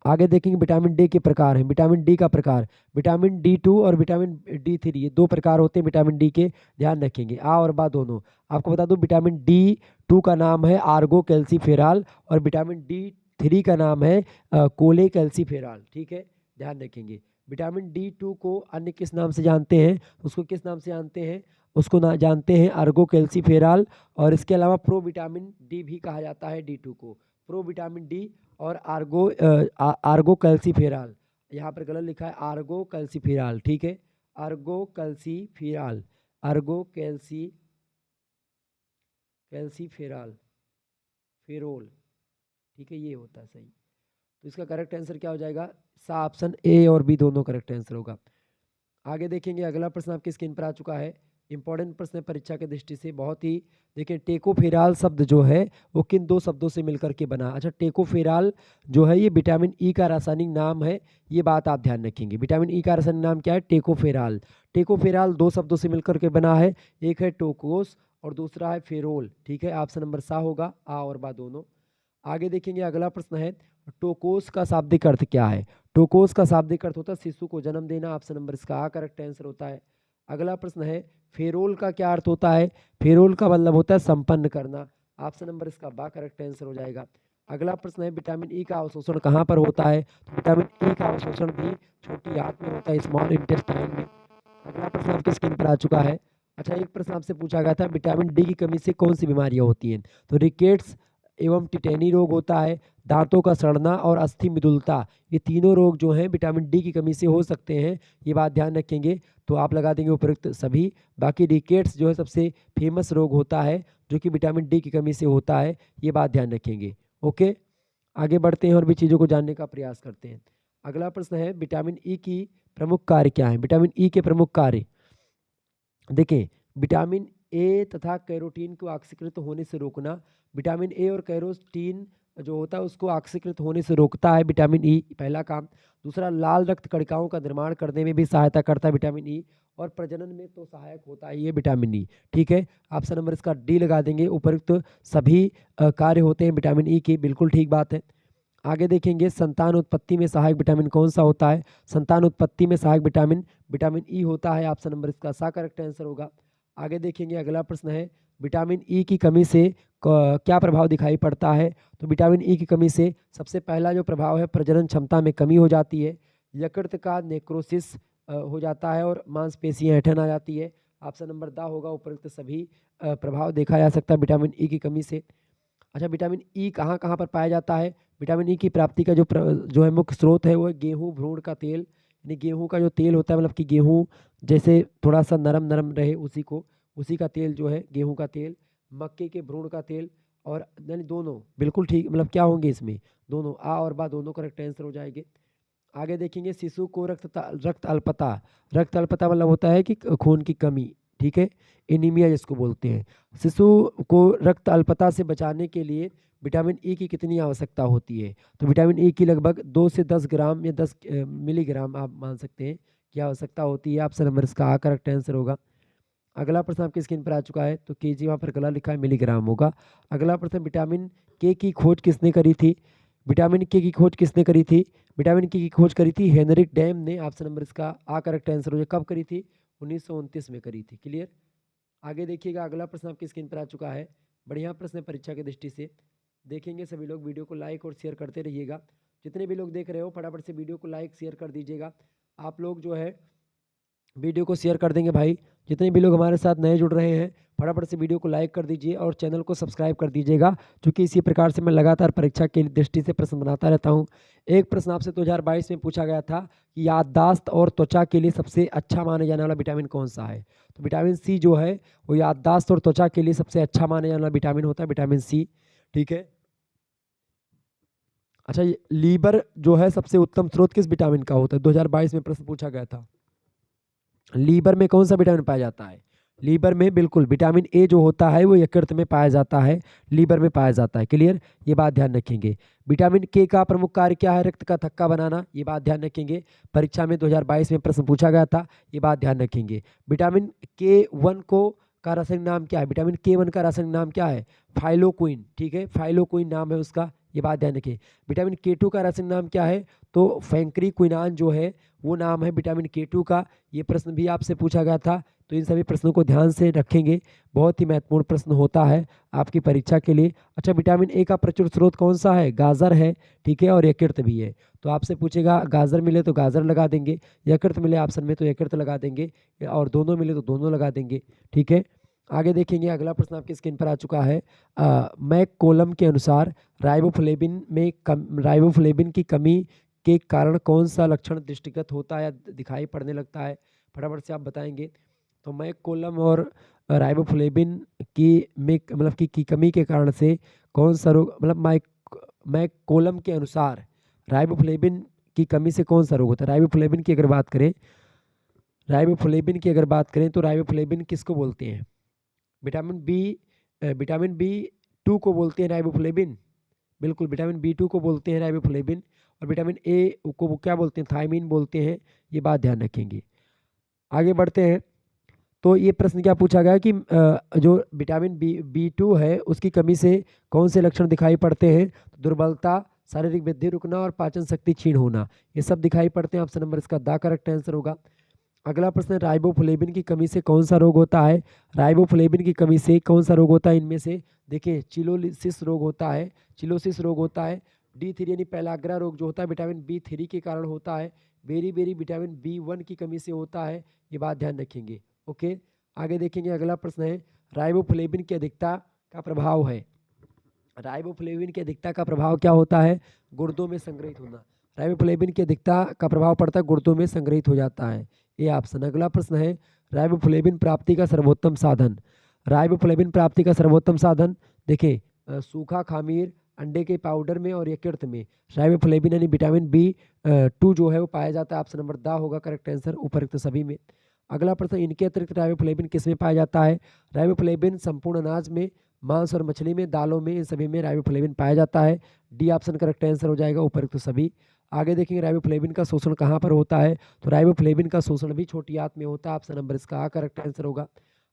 आगे देखेंगे विटामिन डी के प्रकार हैं। विटामिन डी का प्रकार, विटामिन D2 और विटामिन D3, ये 2 प्रकार होते हैं विटामिन डी के, ध्यान रखेंगे। आ और बा दोनों। आपको बता दूं, विटामिन D2 का नाम है आर्गो कैल्सीफेराल और विटामिन D3 का नाम है कोले कैल्सीफेराल, ठीक है, ध्यान रखेंगे। विटामिन D2 को अन्य किस नाम से जानते हैं? उसको किस नाम से जानते हैं? उसको ना जानते हैं आर्गो कैल्सीफेराल, और इसके अलावा प्रो विटामिन डी भी कहा जाता है D2 को। प्रो विटामिन डी और आर्गो कैल्सीफेराल, यहाँ पर गलत लिखा है, आर्गो कैल्सीफेराल, ठीक है, आर्गो कैल्सीफेराल, आर्गो कैल्सीफेराल, फेरोल, ठीक है, ये होता है सही। तो इसका करेक्ट आंसर क्या हो जाएगा? सा ऑप्शन ए और बी दोनों करेक्ट आंसर होगा। आगे देखेंगे अगला प्रश्न आपकी स्क्रीन पर आ चुका है, इंपॉर्टेंट प्रश्न है परीक्षा की दृष्टि से, बहुत ही। देखिए, टेकोफेराल शब्द जो है वो किन 2 शब्दों से मिलकर के बना? अच्छा, टेकोफेराल जो है ये विटामिन ई का रासायनिक नाम है, ये बात आप ध्यान रखेंगे। विटामिन ई का रासायनिक नाम क्या है? टेकोफेराल। टेकोफेराल 2 शब्दों से मिलकर के बना है, एक है टोकोस और दूसरा है फेरोल, ठीक है। ऑप्शन नंबर सा होगा, आ और बा दोनों। आगे देखेंगे अगला प्रश्न है, टोकोस का शाब्दिक अर्थ क्या है? टोकोस का शाब्दिक अर्थ होता है शिशु को जन्म देना। ऑप्शन नंबर इसका आ करेक्ट आंसर होता है। अगला प्रश्न है, फेरोल का क्या अर्थ होता है? फेरोल का मतलब होता है संपन्न करना। ऑप्शन नंबर इसका बा करेक्ट आंसर हो जाएगा। अगला प्रश्न है, विटामिन ई का अवशोषण कहाँ पर होता है? तो विटामिन ई का अवशोषण भी छोटी आंत में होता है, स्मॉल इंटेस्टाइन में। अगला प्रश्न आपकी स्क्रीन पर आ चुका है। अच्छा, एक प्रश्न आपसे पूछा गया था, विटामिन डी की कमी से कौन सी बीमारियां होती हैं? तो रिकेट्स एवं टिटेनी रोग होता है, दांतों का सड़ना और अस्थि मिदुलता, ये तीनों रोग जो हैं विटामिन डी की कमी से हो सकते हैं, ये बात ध्यान रखेंगे। तो आप लगा देंगे उपयुक्त सभी। बाकी रिकेट्स जो है सबसे फेमस रोग होता है जो कि विटामिन डी की कमी से होता है, ये बात ध्यान रखेंगे। ओके, आगे बढ़ते हैं और भी चीज़ों को जानने का प्रयास करते हैं। अगला प्रश्न है, विटामिन ई की प्रमुख कार्य क्या है? विटामिन ई के प्रमुख कार्य देखें, विटामिन ए तथा कैरोटीन को ऑक्सीकृत होने से रोकना। विटामिन ए और कैरोटीन जो होता है उसको ऑक्सीकृत होने से रोकता है विटामिन ई, पहला काम। दूसरा, लाल रक्त कणिकाओं का निर्माण करने में भी सहायता करता है विटामिन ई, और प्रजनन में तो सहायक होता है ये विटामिन ई। ठीक है, ऑप्शन नंबर इसका डी लगा देंगे। उपयुक्त सभी कार्य होते हैं विटामिन ई के, बिल्कुल ठीक बात है। आगे देखेंगे, संतान उत्पत्ति में सहायक विटामिन कौन सा होता है? संतान उत्पत्ति में सहायक विटामिन विटामिन ई होता है। ऑप्शन नंबर इसका सा करेक्ट आंसर होगा। आगे देखेंगे, अगला प्रश्न है, विटामिन ई की कमी से क्या प्रभाव दिखाई पड़ता है? तो विटामिन ई की कमी से सबसे पहला जो प्रभाव है, प्रजनन क्षमता में कमी हो जाती है, यकृत का नेक्रोसिस हो जाता है, और मांसपेशियां ऐंठन आ जाती है। ऑप्शन नंबर दा होगा। उपयुक्त सभी प्रभाव देखा जा सकता है विटामिन ई की कमी से। अच्छा, विटामिन ई कहाँ कहाँ पर पाया जाता है? विटामिन ई की प्राप्ति का जो है मुख्य स्रोत है वो है गेहूँ भ्रूण का तेल, यानी गेहूँ का जो तेल होता है, मतलब कि गेहूँ जैसे थोड़ा सा नरम नरम रहे उसी का तेल जो है गेहूँ का तेल, मक्के के भ्रूण का तेल, और यानी दोनों बिल्कुल ठीक, मतलब क्या होंगे इसमें, दोनों आ और बा दोनों करेक्ट आंसर हो जाएंगे। आगे देखेंगे, शिशु को रक्त अल्पता मतलब होता है कि खून की कमी। ठीक है, एनीमिया जिसको बोलते हैं। शिशु को रक्त अल्पता से बचाने के लिए विटामिन ई की कितनी आवश्यकता होती है? तो विटामिन ई की लगभग 2 से 10 ग्राम या 10 मिलीग्राम आप मान सकते हैं की आवश्यकता होती है। ऑप्शन नंबर इसका आ करेक्ट आंसर होगा। अगला प्रश्न आपकी स्क्रीन पर आ चुका है, तो केजी वहाँ पर गला लिखा है, मिलीग्राम होगा। अगला प्रश्न, विटामिन के की खोज किसने करी थी? विटामिन के की खोज किसने करी थी? विटामिन के की खोज करी थी हेनरिक डैम ने। ऑप्शन नंबर इसका आ करेक्ट आंसर हो जाए। कब करी थी? 1929 में करी थी। क्लियर। आगे देखिएगा, अगला प्रश्न आपकी स्क्रीन पर आ चुका है, बढ़िया प्रश्न है परीक्षा की दृष्टि से। देखेंगे सभी लोग, वीडियो को लाइक और शेयर करते रहिएगा। जितने भी लोग देख रहे हो फटाफट से वीडियो को लाइक शेयर कर दीजिएगा। आप लोग जो है वीडियो को शेयर कर देंगे भाई। जितने भी लोग हमारे साथ नए जुड़ रहे हैं फटाफट से वीडियो को लाइक कर दीजिए और चैनल को सब्सक्राइब कर दीजिएगा, क्योंकि इसी प्रकार से मैं लगातार परीक्षा की दृष्टि से प्रश्न बनाता रहता हूं। एक प्रश्न आपसे 2022 में पूछा गया था कि याददाश्त और त्वचा के लिए सबसे अच्छा माने जाने वाला विटामिन कौन सा है? तो विटामिन सी जो है वो याददाश्त और त्वचा के लिए सबसे अच्छा माने जाने वाला विटामिन होता है, विटामिन सी। ठीक है। अच्छा, लीवर जो है सबसे उत्तम स्रोत किस विटामिन का होता है? 2022 में प्रश्न पूछा गया था। लीवर में कौन सा विटामिन पाया जाता है? लीवर में बिल्कुल विटामिन ए जो होता है वो यकृत में पाया जाता है, लीवर में पाया जाता है। क्लियर, ये बात ध्यान रखेंगे। विटामिन के का प्रमुख कार्य क्या है? रक्त का थक्का बनाना, ये बात ध्यान रखेंगे। परीक्षा में 2022 में प्रश्न पूछा गया था, ये बात ध्यान रखेंगे। विटामिन के 1 को का रासायनिक नाम क्या है? विटामिन के 1 का रासायनिक नाम क्या है? फाइलोक्विन। ठीक है, फाइलोक्विन नाम है उसका, ये बात ध्यान रखें। विटामिन के 2 का रासायनिक नाम क्या है? तो फैंक्रीक्विनान जो है वो नाम है विटामिन के 2 का। ये प्रश्न भी आपसे पूछा गया था, तो इन सभी प्रश्नों को ध्यान से रखेंगे, बहुत ही महत्वपूर्ण प्रश्न होता है आपकी परीक्षा के लिए। अच्छा, विटामिन ए का प्रचुर स्रोत कौन सा है? गाजर है। ठीक है, और यकृत भी है। तो आपसे पूछेगा गाजर मिले तो गाजर लगा देंगे, यकृत मिले ऑप्शन में तो यकृत लगा देंगे, और दोनों मिले तो दोनों लगा देंगे। ठीक है। आगे देखेंगे, अगला प्रश्न आपकी स्क्रीन पर आ चुका है। मैक कोलम के अनुसार राइबोफ्लेविन की कमी के कारण कौन सा लक्षण दृष्टिगत होता है या दिखाई पड़ने लगता है? फटाफट से आप बताएंगे। तो मैक कोलम और राइबोफ्लेविन की में मतलब की कमी के कारण से कौन सा रोग, मतलब मैक कोलम के अनुसार राइबोफ्लेविन की कमी से कौन सा रोग होता है? राइबोफ्लेविन की अगर बात करें तो राइबोफ्लेविन किसको बोलते हैं? विटामिन बी 2 को बोलते हैं राइबोफ्लेविन, बिल्कुल विटामिन बी 2 को बोलते हैं राइबोफ्लेविन, और विटामिन ए को वो क्या बोलते हैं? थायमीन बोलते हैं, ये बात ध्यान रखेंगे। आगे बढ़ते हैं, तो ये प्रश्न क्या पूछा गया कि जो विटामिन बी 2 है उसकी कमी से कौन से लक्षण दिखाई पड़ते हैं? दुर्बलता, शारीरिक वृद्धि रुकना और पाचन शक्ति क्षीण होना, ये सब दिखाई पड़ते हैं। ऑप्शन नंबर इसका दा करेक्ट आंसर होगा। अगला प्रश्न, राइबोफ्लेविन की कमी से कौन सा रोग होता है? राइबोफ्लेविन की कमी से कौन सा रोग होता है? इनमें से देखिए, चिलोसिस रोग होता है, D3 यानी पेलाग्रा रोग जो होता है विटामिन बी 3 के कारण होता है। बेरी बेरी विटामिन बी 1 की कमी से होता है, ये बात ध्यान रखेंगे। ओके, आगे देखेंगे, अगला प्रश्न है, राइबोफ्लेविन की अधिकता का प्रभाव है। राइबोफ्लेविन की अधिकता का प्रभाव क्या होता है? गुर्दों में संग्रहित होना। राइबोफ्लेविन की अधिकता का प्रभाव पड़ता है, गुर्दों में संग्रहित हो जाता है, ये ऑप्शन। अगला प्रश्न है, राइबोफ्लेविन प्राप्ति का सर्वोत्तम साधन। राइबोफ्लेविन प्राप्ति का सर्वोत्तम साधन देखिए, सूखा खामीर, अंडे के पाउडर में और यकृत में राइबोफ्लेविन यानी विटामिन बी 2 जो है वो पाया जाता है। ऑप्शन नंबर दा होगा करेक्ट आंसर उपरोक्त सभी में। अगला प्रश्न, इनके अतिरिक्त राइबोफ्लेविन किस में पाया जाता है? राइबोफ्लेविन संपूर्ण अनाज में, मांस और मछली में, दालों में, इन सभी में राइबोफ्लेविन पाया जाता है। डी ऑप्शन करेक्ट आंसर हो जाएगा उपरोक्त सभी। आगे देखेंगे राइबोफ्लेविन का शोषण कहाँ पर होता है, तो राइबोफ्लेविन का शोषण भी छोटी आंत में होता है। ऑप्शन नंबर इसका आ करेक्ट आंसर होगा।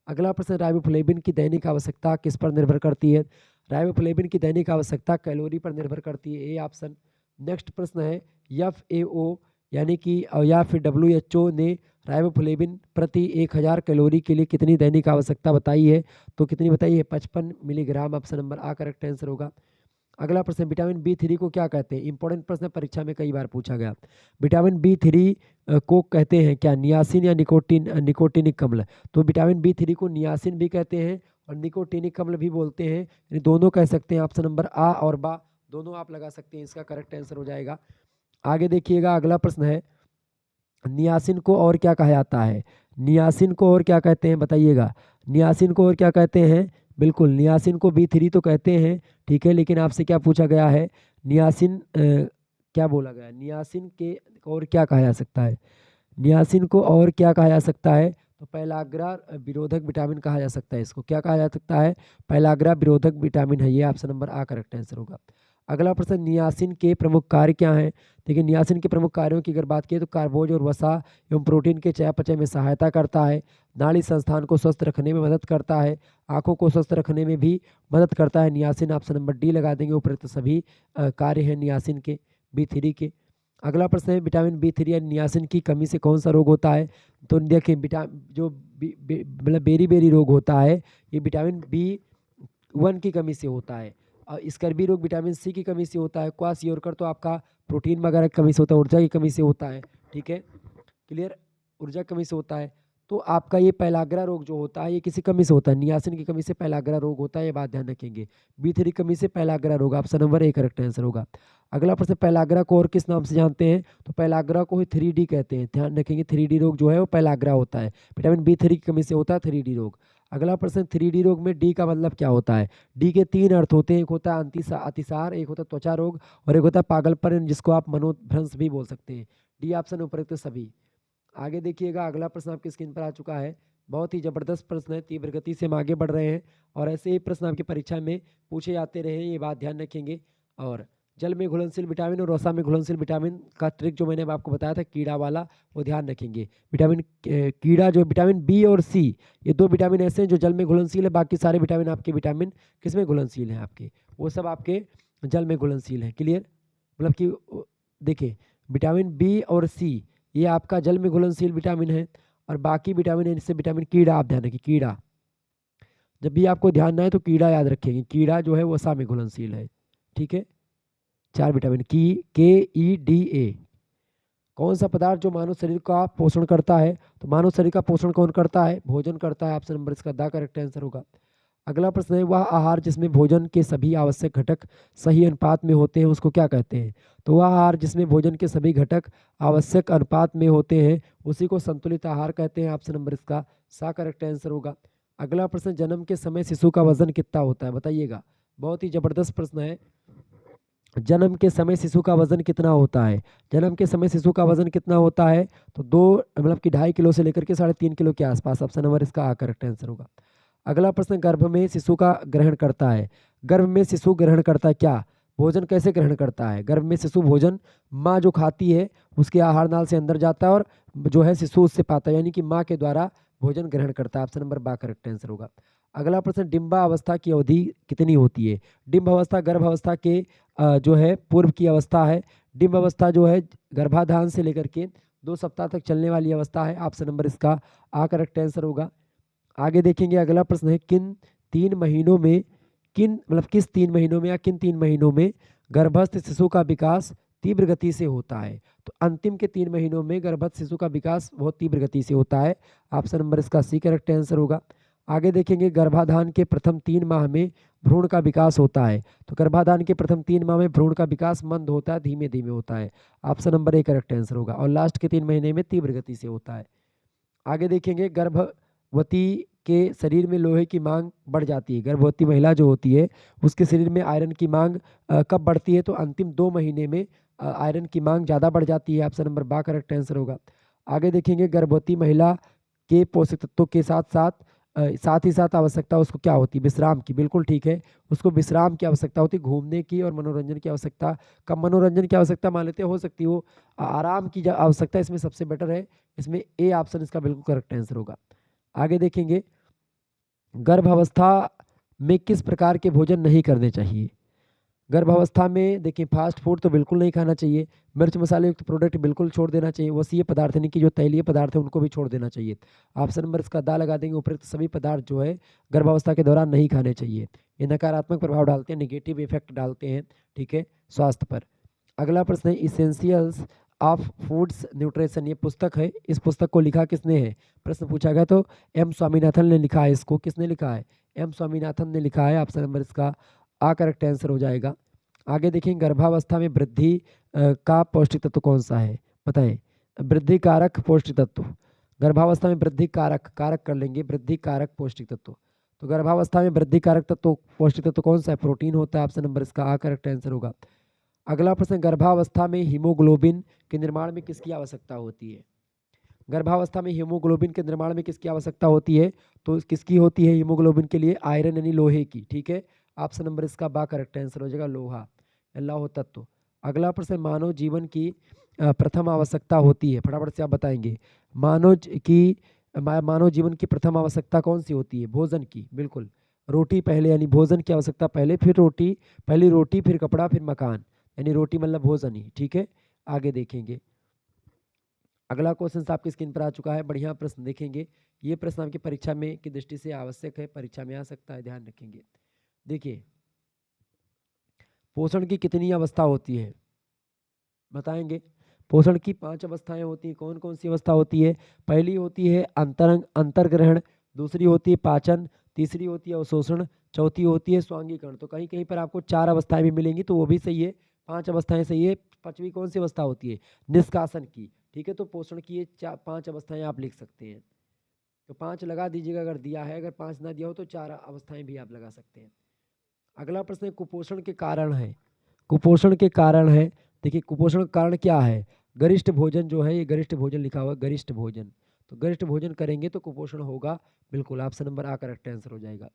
अगला प्रश्न, राइबोफ्लेविन की दैनिक आवश्यकता किस पर निर्भर करती है, राइबोफ्लेविन की दैनिक आवश्यकता कैलोरी पर निर्भर करती है, ए ऑप्शन। नेक्स्ट प्रश्न है, FAO यानी कि या फिर WHO ने राइबोफ्लेविन प्रति 1000 कैलोरी के लिए कितनी दैनिक आवश्यकता बताई है, तो कितनी बताई है, 55 मिलीग्राम। ऑप्शन नंबर आ करेक्ट आंसर होगा। अगला प्रश्न, विटामिन B3 को क्या कहते हैं, इंपॉर्टेंट प्रश्न परीक्षा में कई बार पूछा गया। विटामिन B3 को कहते हैं क्या, नियासिन या निकोटिनिक अम्ल, तो विटामिन B3 को नियासिन भी कहते हैं और निकोटिनिक अम्ल भी बोलते हैं, यानी दोनों कह सकते हैं। ऑप्शन नंबर आ और बा दोनों आप लगा सकते हैं, इसका करेक्ट आंसर हो जाएगा। आगे देखिएगा, अगला प्रश्न है, नियासिन को और क्या कहा जाता है, नियासिन को और क्या कहते हैं बताइएगा, नियासिन को और क्या कहते हैं, बिल्कुल नियासिन को B3 तो कहते हैं, ठीक है, लेकिन आपसे क्या पूछा गया है, नियासिन क्या बोला गया, नियासिन के और क्या कहा जा सकता है, नियासिन को और क्या कहा जा सकता है, तो पैलाग्रा विरोधक विटामिन कहा जा सकता है, इसको क्या कहा जा सकता है, पैलाग्रा विरोधक विटामिन है, ये ऑप्शन नंबर आ करेक्ट आंसर होगा। अगला प्रश्न, नियासिन के प्रमुख कार्य क्या हैं, देखिए नियासिन के प्रमुख कार्यों की अगर बात करें तो कार्बोज और वसा एवं प्रोटीन के चयापचय में सहायता करता है, नाड़ी संस्थान को स्वस्थ रखने में मदद करता है, आंखों को स्वस्थ रखने में भी मदद करता है नियासिन। ऑप्शन नंबर डी लगा देंगे, उपरोक्त सभी कार्य हैं नियासिन के B3 के। अगला प्रश्न है, विटामिन B3 या नियासिन की कमी से कौन सा रोग होता है, तो देखिए मतलब बेरी रोग होता है, ये विटामिन B1 की कमी से होता है। स्कर्वी रोग विटामिन C की कमी से होता है। क्वाशियोरकर तो आपका प्रोटीन वगैरह की कमी से होता है, ऊर्जा की कमी से होता है, ठीक है, क्लियर, ऊर्जा की कमी से होता है। तो आपका ये पैलाग्रा रोग जो होता है ये किसी कमी से होता है, नियासिन की कमी से पैलाग्रा रोग होता है, ये बात ध्यान रखेंगे। B3 कमी से पैलाग्रा रोग, option number A correct answer होगा। अगला प्रश्न, पैलाग्रा को और किस नाम से जानते हैं, तो पैलाग्रा को 3D कहते हैं, ध्यान रखेंगे 3D रोग जो है वो पैलाग्रा होता है, विटामिन B3 की कमी से होता है 3D रोग। अगला प्रश्न, 3D रोग में डी का मतलब क्या होता है, डी के 3 अर्थ होते हैं, एक होता है अतिसार, एक होता है त्वचा रोग और एक होता है पागलपन, जिसको आप मनोभ्रंश भी बोल सकते हैं। डी ऑप्शन उपरोक्त सभी। आगे देखिएगा, अगला प्रश्न आपकी स्क्रीन पर आ चुका है, बहुत ही जबरदस्त प्रश्न है, तीव्र गति से हम आगे बढ़ रहे हैं और ऐसे ही प्रश्न आपकी परीक्षा में पूछे जाते रहे, ये बात ध्यान रखेंगे। और जल में घुलनशील विटामिन और वसा में घुलनशील विटामिन का ट्रिक जो मैंने आपको बताया था कीड़ा वाला, वो ध्यान रखेंगे। विटामिन कीड़ा जो विटामिन B और C, ये दो विटामिन ऐसे हैं जो जल में घुलनशील है, बाकी सारे विटामिन आपके विटामिन किस में घुलनशील हैं, आपके वो सब आपके जल में घुलनशील हैं, क्लियर, मतलब कि देखिए विटामिन B और C ये आपका जल में घुलनशील विटामिन है और बाकी विटामिन है, जैसे विटामिन कीड़ा, आप ध्यान रखिए कीड़ा, जब भी आपको ध्यान ना है तो कीड़ा याद रखेंगे, कीड़ा जो है वो वसा में घुलनशील है, ठीक है। 4 विटामिन KEDA, कौन सा पदार्थ जो मानव शरीर का पोषण करता है, तो मानव शरीर का पोषण कौन करता है, भोजन करता है, ऑप्शन नंबर इसका द करेक्ट आंसर होगा। अगला प्रश्न है, वह आहार जिसमें भोजन के सभी आवश्यक घटक सही अनुपात में होते हैं उसको क्या कहते हैं, तो वह आहार जिसमें भोजन के सभी घटक आवश्यक अनुपात में होते हैं उसी को संतुलित आहार कहते हैं, ऑप्शन नंबर इसका सा करेक्ट आंसर होगा। अगला प्रश्न, जन्म के समय शिशु का वजन कितना होता है बताइएगा, बहुत ही जबरदस्त प्रश्न है। जन्म के समय शिशु का वजन कितना होता है, जन्म के समय शिशु का वजन कितना होता है, तो 2.5 किलो से लेकर के 3.5 किलो के आसपास, ऑप्शन नंबर इसका करेक्ट आंसर होगा। अगला प्रश्न, गर्भ में शिशु का ग्रहण करता है, गर्भ में शिशु ग्रहण करता है क्या, भोजन कैसे ग्रहण करता है, गर्भ में शिशु भोजन माँ जो खाती है उसके आहार नाल से अंदर जाता है और जो है शिशु उससे पाता है, यानी कि माँ के द्वारा भोजन ग्रहण करता है, ऑप्शन नंबर बा करेक्ट आंसर होगा। अगला प्रश्न, डिम्बा अवस्था की अवधि कितनी होती है, डिम्ब अवस्था गर्भ अवस्था के जो है पूर्व की अवस्था है, डिम्ब अवस्था जो है गर्भाधान से लेकर के 2 सप्ताह तक चलने वाली अवस्था है, ऑप्शन नंबर इसका करेक्ट आंसर होगा। आगे देखेंगे, अगला प्रश्न है, किस 3 महीनों में या किन 3 महीनों में गर्भस्थ शिशु का विकास तीव्र गति से होता है, तो अंतिम के 3 महीनों में गर्भस्थ शिशु का विकास बहुत तीव्र गति से होता है, ऑप्शन नंबर इसका सी करेक्ट आंसर होगा। आगे देखेंगे, गर्भाधान के प्रथम 3 माह में भ्रूण का विकास होता है, तो गर्भाधान के प्रथम 3 माह में भ्रूण का विकास मंद होता है, धीमे धीमे होता है, option number A correct answer होगा, और लास्ट के 3 महीने में तीव्र गति से होता है। आगे देखेंगे, गर्भवती के शरीर में लोहे की मांग बढ़ जाती है, गर्भवती महिला जो होती है उसके शरीर में आयरन की मांग कब बढ़ती है, तो अंतिम 2 महीने में आयरन की मांग ज़्यादा बढ़ जाती है, ऑप्शन नंबर बा करेक्ट आंसर होगा। आगे देखेंगे, गर्भवती महिला के पोषक तत्वों के साथ साथ साथ ही साथ आवश्यकता उसको क्या होती है, विश्राम की, बिल्कुल ठीक है, उसको विश्राम की आवश्यकता होती है, घूमने की और मनोरंजन की आवश्यकता। कब मनोरंजन की आवश्यकता मान लेते हो सकती हो, आराम की आवश्यकता इसमें सबसे बेटर है, इसमें ए ऑप्शन इसका बिल्कुल करेक्ट आंसर होगा। आगे देखेंगे, गर्भावस्था में किस प्रकार के भोजन नहीं करने चाहिए। गर्भावस्था में देखिए फास्ट फूड तो बिल्कुल नहीं खाना चाहिए, मिर्च मसाले युक्त प्रोडक्ट बिल्कुल छोड़ देना चाहिए, वसीय पदार्थ यानी कि जो तैलीय पदार्थ है उनको भी छोड़ देना चाहिए। ऑप्शन नंबर इसका दा लगा देंगे, उपरोक्त सभी पदार्थ जो है गर्भावस्था के दौरान नहीं खाने चाहिए, ये नकारात्मक प्रभाव डालते हैं, निगेटिव इफेक्ट डालते हैं, ठीक है, स्वास्थ्य पर। अगला प्रश्न है इसेंशियल्स ऑफ फूड्स न्यूट्रिशन, ये पुस्तक है, इस पुस्तक को लिखा किसने है, प्रश्न पूछा गया तो एम स्वामीनाथन ने लिखा है इसको, किसने लिखा है, एम स्वामीनाथन ने लिखा है, ऑप्शन नंबर इसका आ करेक्ट आंसर हो जाएगा। आगे देखें, गर्भावस्था में वृद्धि का पौष्टिक तत्व कौन सा है, बताएं, वृद्धि कारक पौष्टिक तत्व, गर्भावस्था में वृद्धि कारक, कारक कर लेंगे, वृद्धि कारक पौष्टिक तत्व, तो गर्भावस्था में वृद्धि कारक तत्व पौष्टिक तत्व कौन सा है, प्रोटीन होता है, ऑप्शन नंबर इसका आ करेक्ट आंसर होगा। अगला प्रश्न, गर्भावस्था में हीमोग्लोबिन के निर्माण में किसकी आवश्यकता होती है, गर्भावस्था में हीमोग्लोबिन के निर्माण में किसकी आवश्यकता होती है, तो किसकी होती है हीमोग्लोबिन के लिए, आयरन यानी लोहे की, ठीक है, ऑप्शन नंबर इसका बा करेक्ट आंसर हो जाएगा, लोहा, लौह तत्व। अगला प्रश्न, मानव जीवन की प्रथम आवश्यकता होती है, फटाफट से आप बताएंगे, मानव जीवन की प्रथम आवश्यकता कौन सी होती है, भोजन की, बिल्कुल, रोटी पहले, यानी भोजन की आवश्यकता पहले, फिर रोटी, पहली रोटी फिर कपड़ा फिर मकान, यानी रोटी मतलब भोजन ही, ठीक है। आगे देखेंगे, अगला क्वेश्चन आपकी स्क्रीन पर आ चुका है, बढ़िया प्रश्न देखेंगे, ये प्रश्न आपकी परीक्षा में की दृष्टि से आवश्यक है, परीक्षा में आ सकता है, ध्यान रखेंगे। देखिए, पोषण की कितनी अवस्था होती है, बताएंगे, पोषण की 5 अवस्थाएं होती हैं, कौन कौन सी अवस्था होती है, पहली होती है अंतर्ग्रहण, दूसरी होती है पाचन, तीसरी होती है अवशोषण, चौथी होती है स्वांगीकरण, तो कहीं कहीं पर आपको 4 अवस्थाएं भी मिलेंगी, तो वो भी सही है, 5 अवस्थाएं सही है, पांचवी कौन सी अवस्था होती है, निष्कासन की, ठीक है, तो पोषण की ये 5 अवस्थाएं आप लिख सकते हैं, तो 5 लगा दीजिएगा अगर दिया है, अगर 5 ना दिया हो तो 4 अवस्थाएं भी आप लगा सकते हैं। अगला प्रश्न है कुपोषण के कारण है, कुपोषण के कारण है, देखिए कुपोषण का कारण क्या है, गरिष्ठ भोजन जो है, ये गरिष्ठ भोजन लिखा हुआ है, गरिष्ठ भोजन, तो गरिष्ठ भोजन करेंगे तो कुपोषण होगा, बिल्कुल, ऑप्शन नंबर आ करेक्ट आंसर हो जाएगा।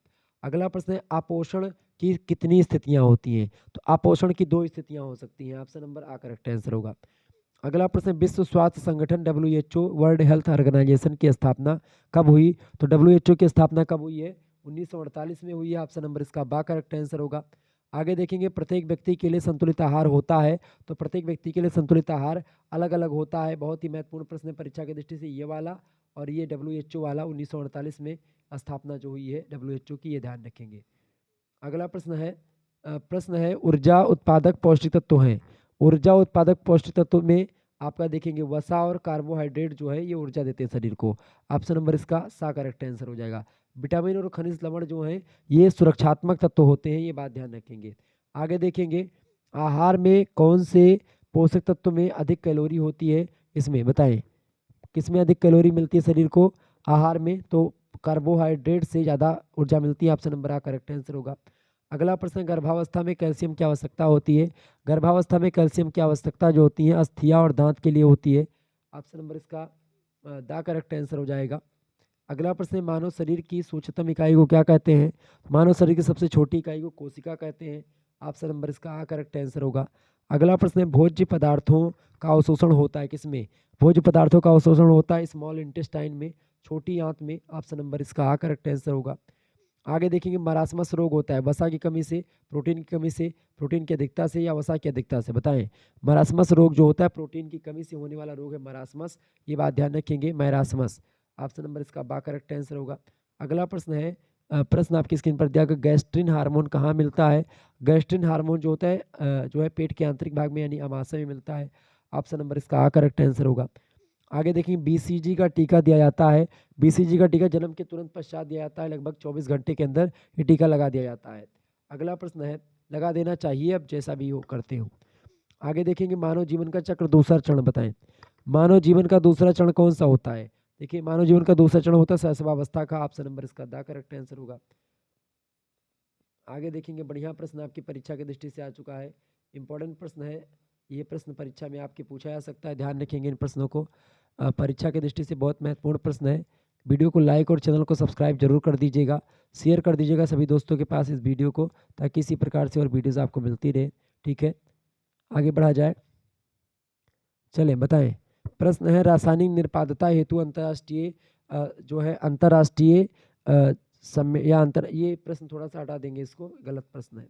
अगला प्रश्न है अपोषण की कितनी स्थितियां होती हैं, तो अपोषण की 2 स्थितियां हो सकती हैं, ऑप्शन नंबर आ करेक्ट आंसर होगा। अगला प्रश्न, विश्व स्वास्थ्य संगठन WHO, वर्ल्ड हेल्थ ऑर्गेनाइजेशन की स्थापना कब हुई, तो WHO की स्थापना कब हुई है, 1948 में हुई है, ऑप्शन नंबर इसका बा करेक्ट आंसर होगा। आगे देखेंगे, प्रत्येक व्यक्ति के लिए संतुलित आहार होता है, तो प्रत्येक व्यक्ति के लिए संतुलित आहार अलग अलग होता है, बहुत ही महत्वपूर्ण प्रश्न है परीक्षा की दृष्टि से, ये वाला और ये WHO वाला 1948 में स्थापना जो हुई है WHO की, ये ध्यान रखेंगे। अगला प्रश्न है ऊर्जा उत्पादक पौष्टिक तत्व हैं, ऊर्जा उत्पादक पौष्टिक तत्व में आपका देखेंगे वसा और कार्बोहाइड्रेट जो है ये ऊर्जा देते हैं शरीर को, ऑप्शन नंबर इसका सा करेक्ट आंसर हो जाएगा। विटामिन और खनिज लवण जो हैं ये सुरक्षात्मक तत्व होते हैं, ये बात ध्यान रखेंगे। आगे देखेंगे, आहार में कौन से पोषक तत्व में अधिक कैलोरी होती है, इसमें बताएं, किसमें अधिक कैलोरी मिलती है शरीर को, आहार में, तो कार्बोहाइड्रेट से ज़्यादा ऊर्जा मिलती है, ऑप्शन नंबर आ करेक्ट आंसर होगा। अगला प्रश्न, गर्भावस्था में कैल्शियम की आवश्यकता होती है, गर्भावस्था में कैल्शियम की आवश्यकता जो होती है अस्थिया और दांत के लिए होती है, ऑप्शन नंबर इसका दा करेक्ट आंसर हो जाएगा। अगला प्रश्न, मानव शरीर की सूक्ष्मतम इकाई को क्या कहते हैं, मानव शरीर की सबसे छोटी इकाई को कोशिका कहते हैं, ऑप्शन नंबर इसका आ करेक्ट आंसर होगा। अगला प्रश्न है, भोज्य पदार्थों का अवशोषण होता है किसमें, भोज्य पदार्थों का अवशोषण होता है स्मॉल इंटेस्टाइन में, छोटी आंत में, ऑप्शन नंबर इसका आ करेक्ट आंसर होगा। आगे देखेंगे, मरासमस रोग होता है वसा की कमी से, प्रोटीन की कमी से, प्रोटीन की अधिकता से या वसा की अधिकता से, बताएं, मरासमस रोग जो होता है प्रोटीन की कमी से होने वाला रोग है मरासमस, ये बात ध्यान रखेंगे, मरासमस, ऑप्शन नंबर इसका बा करेक्ट आंसर होगा। अगला प्रश्न है, प्रश्न आपकी स्क्रीन पर दिया गया, गैस्ट्रिन हार्मोन कहाँ मिलता है, गैस्ट्रिन हार्मोन जो होता है जो है पेट के आंतरिक भाग में यानी अमाशय में मिलता है, ऑप्शन नंबर इसका आ करेक्ट आंसर होगा। आगे देखिए, BCG का टीका दिया जाता है, BCG का टीका जन्म के तुरंत पश्चात दिया जाता है, लगभग 24 घंटे के अंदर ये टीका लगा दिया जाता है। अगला प्रश्न है, लगा देना चाहिए, अब जैसा भी हो करते हो। आगे देखेंगे, मानव जीवन का चक्र दूसरा चरण बताएं, मानव जीवन का दूसरा चरण कौन सा होता है, देखिए मानव जीवन का दूसरा चरण होता है शैशवावस्था का, ऑप्शन नंबर इसका दा करेक्ट आंसर होगा। आगे देखेंगे, बढ़िया प्रश्न आपकी परीक्षा की दृष्टि से आ चुका है, इंपॉर्टेंट प्रश्न है, ये प्रश्न परीक्षा में आपके पूछा जा सकता है, ध्यान रखेंगे इन प्रश्नों को, परीक्षा की दृष्टि से बहुत महत्वपूर्ण प्रश्न है, वीडियो को लाइक और चैनल को सब्सक्राइब जरूर कर दीजिएगा, शेयर कर दीजिएगा सभी दोस्तों के पास इस वीडियो को, ताकि इसी प्रकार से और वीडियोज़ आपको मिलती रहे। ठीक है, आगे बढ़ा जाए। चलें बताएं। प्रश्न है, रासायनिक निरपादता हेतु अंतर्राष्ट्रीय जो है अंतर्राष्ट्रीय ये प्रश्न थोड़ा सा हटा देंगे, इसको गलत प्रश्न है।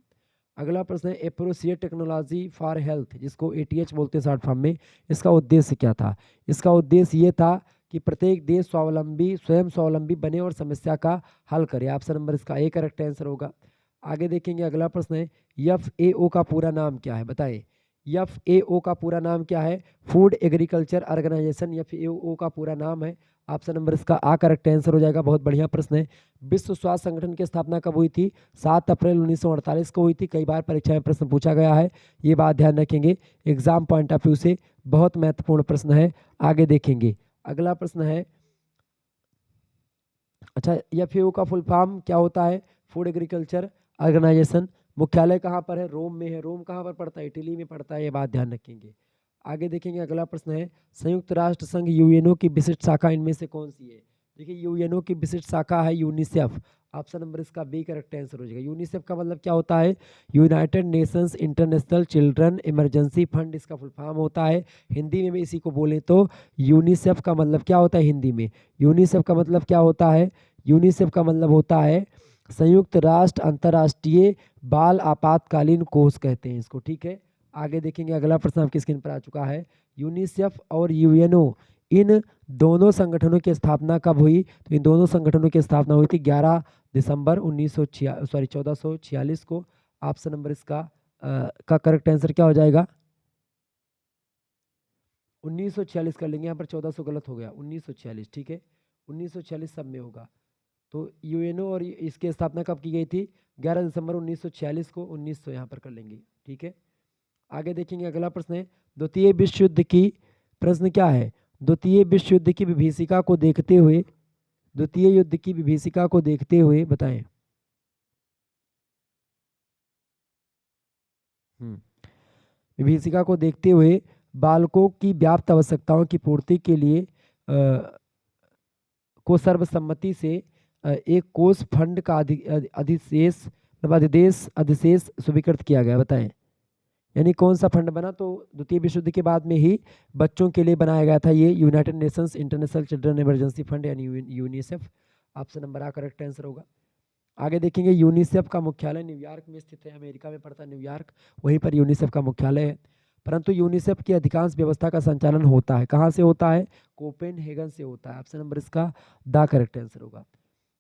अगला प्रश्न है, एप्रोसिएट टेक्नोलॉजी फॉर हेल्थ, जिसको ATH बोलते हैं शॉर्ट फॉर्म में, इसका उद्देश्य क्या था? इसका उद्देश्य ये था कि प्रत्येक देश स्वयं स्वावलंबी बने और समस्या का हल करे। ऑप्शन नंबर इसका A करेक्ट आंसर होगा। आगे देखेंगे, अगला प्रश्न है, FAO का पूरा नाम क्या है? बताएं। FAO का पूरा नाम क्या है? फूड एग्रीकल्चर ऑर्गेनाइजेशन FAO का पूरा नाम है। ऑप्शन नंबर इसका A करेक्ट आंसर हो जाएगा। बहुत बढ़िया प्रश्न है। विश्व स्वास्थ्य संगठन की स्थापना कब हुई थी? 7 अप्रैल 1948 को हुई थी। कई बार परीक्षा में प्रश्न पूछा गया है, ये बात ध्यान रखेंगे, एग्जाम पॉइंट ऑफ व्यू से बहुत महत्वपूर्ण प्रश्न है। आगे देखेंगे, अगला प्रश्न है, अच्छा, FAO का फुल फॉर्म क्या होता है? Food agriculture organization. मुख्यालय कहाँ पर है? रोम में है। रोम कहाँ पर पड़ता है? इटली में पड़ता है, ये बात ध्यान रखेंगे। आगे देखेंगे, अगला प्रश्न है, संयुक्त राष्ट्र संघ UNO की विशिष्ट शाखा इनमें से कौन सी है? देखिए, UNO की विशिष्ट शाखा है यूनिसेफ। ऑप्शन नंबर इसका B करेक्ट आंसर हो जाएगा। यूनिसेफ का मतलब क्या होता है? United Nations International Children Emergency fund इसका फुल फॉर्म होता है। हिंदी में इसी को बोले तो यूनिसेफ का मतलब क्या होता है? हिंदी में यूनिसेफ का मतलब क्या होता है? यूनिसेफ का मतलब होता है संयुक्त राष्ट्र अंतर्राष्ट्रीय बाल आपातकालीन कोष कहते हैं इसको। ठीक है, आगे देखेंगे, अगला प्रश्न आपकी स्क्रीन पर आ चुका है। यूनिसेफ और UNO इन दोनों संगठनों की स्थापना कब हुई? तो इन दोनों संगठनों की स्थापना हुई थी 11 दिसंबर 1446 को। ऑप्शन नंबर इसका का करेक्ट आंसर क्या हो जाएगा? 1946 कर लेंगे, यहाँ पर 1400 गलत हो गया, 1946। ठीक है, 1946 सब में होगा। तो UNO और इसकी स्थापना कब की गई थी? 11 दिसंबर 1946 को। 1900 यहाँ पर कर लेंगे। ठीक है, आगे देखेंगे, अगला प्रश्न है, द्वितीय विश्व युद्ध की, प्रश्न क्या है? द्वितीय विश्व युद्ध की विभीषिका को देखते हुए, द्वितीय युद्ध की विभीषिका को देखते हुए बताएं। विभीषिका को देखते हुए बालकों की व्याप्त आवश्यकताओं की पूर्ति के लिए को सर्वसम्मति से एक कोष फंड का अधिशेष स्वीकृत किया गया। बताएं, यानी कौन सा फंड बना? तो द्वितीय विश्व युद्ध के बाद में ही बच्चों के लिए बनाया गया था ये United Nations International Children Emergency Fund, यानी UNICEF. Option number A correct answer होगा। आगे देखेंगे, यूनिसेफ का मुख्यालय न्यूयॉर्क में स्थित है, अमेरिका में पड़ता है न्यूयॉर्क, वहीं पर यूनिसेफ का मुख्यालय है। परंतु यूनिसेफ की अधिकांश व्यवस्था का संचालन होता है, कहाँ से होता है? कोपेनहेगन से होता है। ऑप्शन नंबर इसका द करेक्ट आंसर होगा।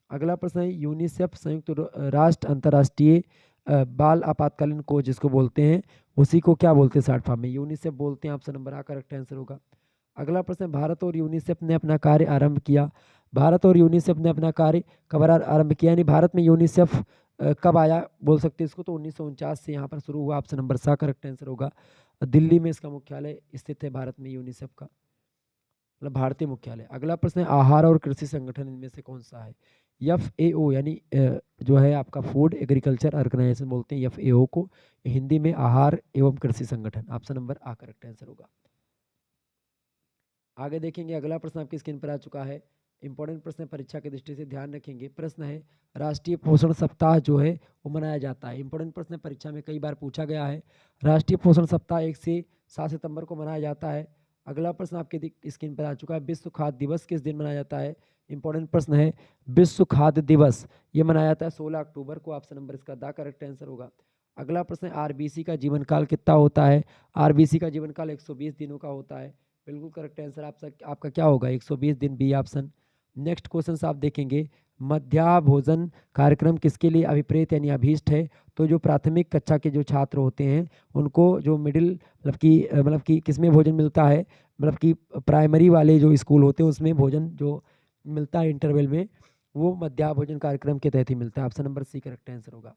अगला प्रश्न है, यूनिसेफ संयुक्त राष्ट्र अंतर्राष्ट्रीय बाल आपातकालीन कोष जिसको बोलते हैं, उसी को क्या बोलते हैं शॉर्ट फॉर्म में? यूनिसेफ बोलते हैं। Option number A correct answer होगा। अगला प्रश्न, भारत और यूनिसेफ ने अपना कार्य आरंभ किया। भारत और यूनिसेफ ने अपना कार्य कब आरंभ किया, यानी भारत में यूनिसेफ कब आया बोल सकते हैं इसको? तो 1949 से यहाँ पर शुरू हुआ। ऑप्शन नंबर सा करेक्ट आंसर होगा। दिल्ली में इसका मुख्यालय स्थित है भारत में, यूनिसेफ का मतलब भारतीय मुख्यालय। अगला प्रश्न है, आहार और कृषि संगठन इनमें से कौन सा है? FAO यानी जो है आपका फूड एग्रीकल्चर ऑर्गेनाइजेशन बोलते हैं FAO को, हिंदी में आहार एवं कृषि संगठन। Option number A correct answer होगा। आगे देखेंगे, अगला प्रश्न आपकी स्क्रीन पर आ चुका है। इंपॉर्टेंट प्रश्न है, परीक्षा की दृष्टि से ध्यान रखेंगे। प्रश्न है, राष्ट्रीय पोषण सप्ताह जो है वो मनाया जाता है। इंपॉर्टेंट प्रश्न है, परीक्षा में कई बार पूछा गया है। राष्ट्रीय पोषण सप्ताह 1 से 7 सितंबर को मनाया जाता है। अगला प्रश्न आपके स्क्रीन पर आ चुका है, विश्व खाद्य दिवस किस दिन मनाया जाता है? इंपॉर्टेंट प्रश्न है, विश्व खाद्य दिवस ये मनाया जाता है 16 अक्टूबर को। ऑप्शन नंबर इसका द करेक्ट आंसर होगा। अगला प्रश्न है, RBC का जीवन काल कितना होता है? RBC का जीवन काल 120 दिनों का होता है। बिल्कुल करेक्ट आंसर आपका क्या होगा? 120 दिन, बी ऑप्शन। नेक्स्ट क्वेश्चन आप देखेंगे, मध्याह्न भोजन कार्यक्रम किसके लिए अभिप्रेत यानी अभीष्ट है? तो जो प्राथमिक कक्षा के जो छात्र होते हैं उनको जो मिडिल मतलब कि किसमें भोजन मिलता है, मतलब कि प्राइमरी वाले जो स्कूल होते हैं उसमें भोजन जो मिलता है इंटरवल में, वो मध्याह्न भोजन कार्यक्रम के तहत ही मिलता है। Option number C correct answer होगा।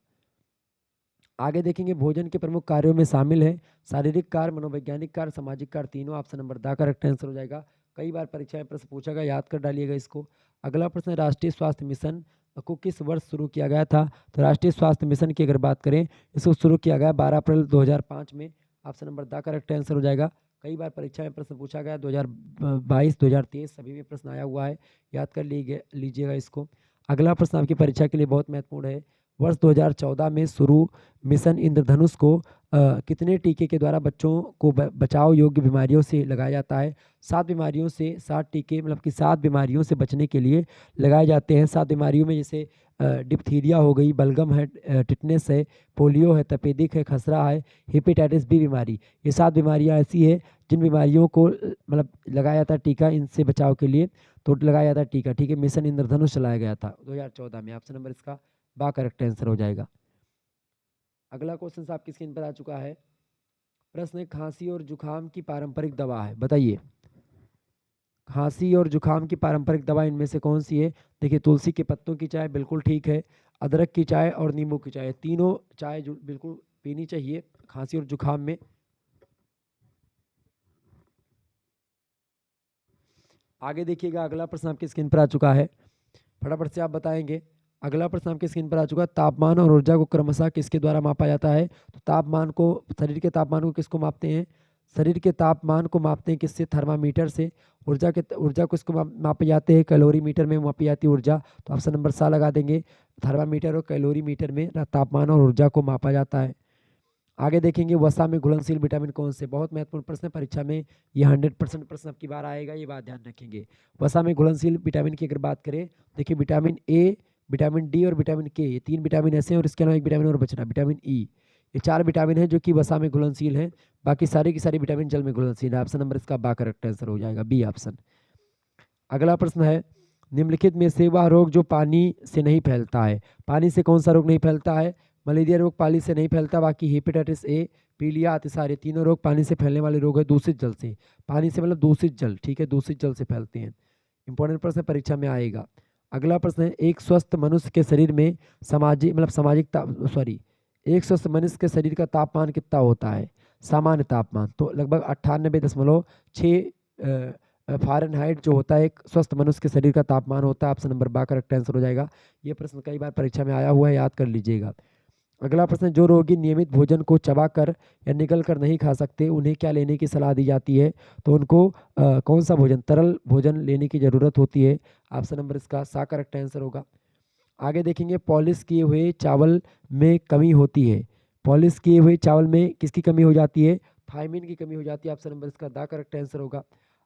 आगे देखेंगे, भोजन के प्रमुख कार्यों में शामिल है शारीरिक कार्य, मनोवैज्ञानिक कार्य, सामाजिक कार्य, तीनों। Option number the correct answer हो जाएगा। कई बार परीक्षा में प्रश्न पूछा गया, याद कर डालिएगा इसको। अगला प्रश्न, राष्ट्रीय स्वास्थ्य मिशन को किस वर्ष शुरू किया गया था? तो राष्ट्रीय स्वास्थ्य मिशन की अगर बात करें, इसको शुरू किया गया 12 अप्रैल 2005 में। Option number the correct answer हो जाएगा। कई बार परीक्षा में प्रश्न पूछा गया, 2022 2023 सभी में प्रश्न आया हुआ है, याद कर लीजिएगा इसको। अगला प्रश्न आपकी परीक्षा के लिए बहुत महत्वपूर्ण है। वर्ष 2014 में शुरू मिशन इंद्रधनुष को कितने टीके के द्वारा बच्चों को बचाव योग्य बीमारियों से लगाया जाता है? 7 बीमारियों से 7 टीके, मतलब कि 7 बीमारियों से बचने के लिए लगाए जाते हैं। 7 बीमारियों में जैसे डिप्थीरिया हो गई, बलगम है, टिटनेस है, पोलियो है, तपेदिक है, खसरा है, हेपेटाइटिस बी बीमारी। ये 7 बीमारियां ऐसी है जिन बीमारियों को मतलब लगाया जाता है टीका, इनसे बचाव के लिए तो लगाया जाता है टीका। ठीक है, मिशन इंद्रधनुष चलाया गया था 2014 में। ऑप्शन नंबर इसका बा करेक्ट आंसर हो जाएगा। अगला क्वेश्चन आपकी स्क्रीन पर आ चुका है। प्रश्न है, खांसी और जुखाम की पारंपरिक दवा है, बताइए खांसी और जुखाम की पारंपरिक दवा इनमें से कौन सी है? देखिए, तुलसी के पत्तों की चाय बिल्कुल ठीक है, अदरक की चाय और नींबू की चाय, तीनों चाय जो बिल्कुल पीनी चाहिए खांसी और जुखाम में। आगे देखिएगा, अगला प्रश्न आपकी स्क्रीन पर आ चुका है, फटाफट से आप बताएंगे। अगला प्रश्न आपके स्क्रीन पर आ चुका है, तापमान और ऊर्जा को क्रमशः किसके द्वारा मापा जाता है? तो तापमान को, शरीर के तापमान को किसको मापते हैं? शरीर के तापमान को मापते हैं किससे? थर्मामीटर से। ऊर्जा को इसको मापे जाते हैं कैलोरीमीटर में मापी जाती है ऊर्जा। तो ऑप्शन नंबर सा लगा देंगे, थर्मामीटर और कैलोरीमीटर में तापमान और ऊर्जा को मापा जाता है। आगे देखेंगे, वसा में घुलनशील विटामिन कौन से? बहुत महत्वपूर्ण प्रश्न है, परीक्षा में ये 100% प्रश्न आपकी बार आएगा, ये बात ध्यान रखेंगे। वसा में घुलनशील विटामिन की अगर बात करें, देखिए विटामिन ए, विटामिन डी और विटामिन के, ये 3 विटामिन ऐसे हैं और इसके अलावा एक विटामिन और बचना, विटामिन ई। ये 4 विटामिन है जो कि वसा में घुलनशील है, बाकी सारी की सारी विटामिन जल में घुलनशील है। ऑप्शन नंबर इसका बा करेक्ट आंसर हो जाएगा, बी ऑप्शन। अगला प्रश्न है, निम्नलिखित में से वह रोग जो पानी से नहीं फैलता है? पानी से कौन सा रोग नहीं फैलता है? मलेरिया रोग पानी से नहीं फैलता, बाकी हेपेटाइटिस ए, पीलिया, अतिसार, तीनों रोग पानी से फैलने वाले रोग है दूषित जल से। पानी से मतलब दूषित जल, ठीक है, दूषित जल से फैलते हैं। इंपॉर्टेंट प्रश्न परीक्षा में आएगा। अगला प्रश्न है, एक स्वस्थ मनुष्य के शरीर में एक स्वस्थ मनुष्य के शरीर का तापमान कितना होता है? सामान्य तापमान तो लगभग 98.6 फ़ारेनहाइट जो होता है एक स्वस्थ मनुष्य के शरीर का तापमान होता है। ऑप्शन नंबर बा करेक्ट आंसर हो जाएगा। ये प्रश्न कई बार परीक्षा में आया हुआ है, याद कर लीजिएगा। अगला प्रश्न, जो रोगी नियमित भोजन को चबाकर या निगल कर नहीं खा सकते, उन्हें क्या लेने की सलाह दी जाती है? तो उनको कौन सा भोजन, तरल भोजन लेने की ज़रूरत होती है। ऑप्शन नंबर इसका सा करेक्ट आंसर होगा। आगे देखेंगे, पॉलिश किए हुए चावल में कमी होती है। पॉलिश किए हुए चावल में किसकी कमी हो जाती है? थायमिन की कमी हो जाती है। ऑप्शन नंबर इसका दा करेक्ट आंसर होगा।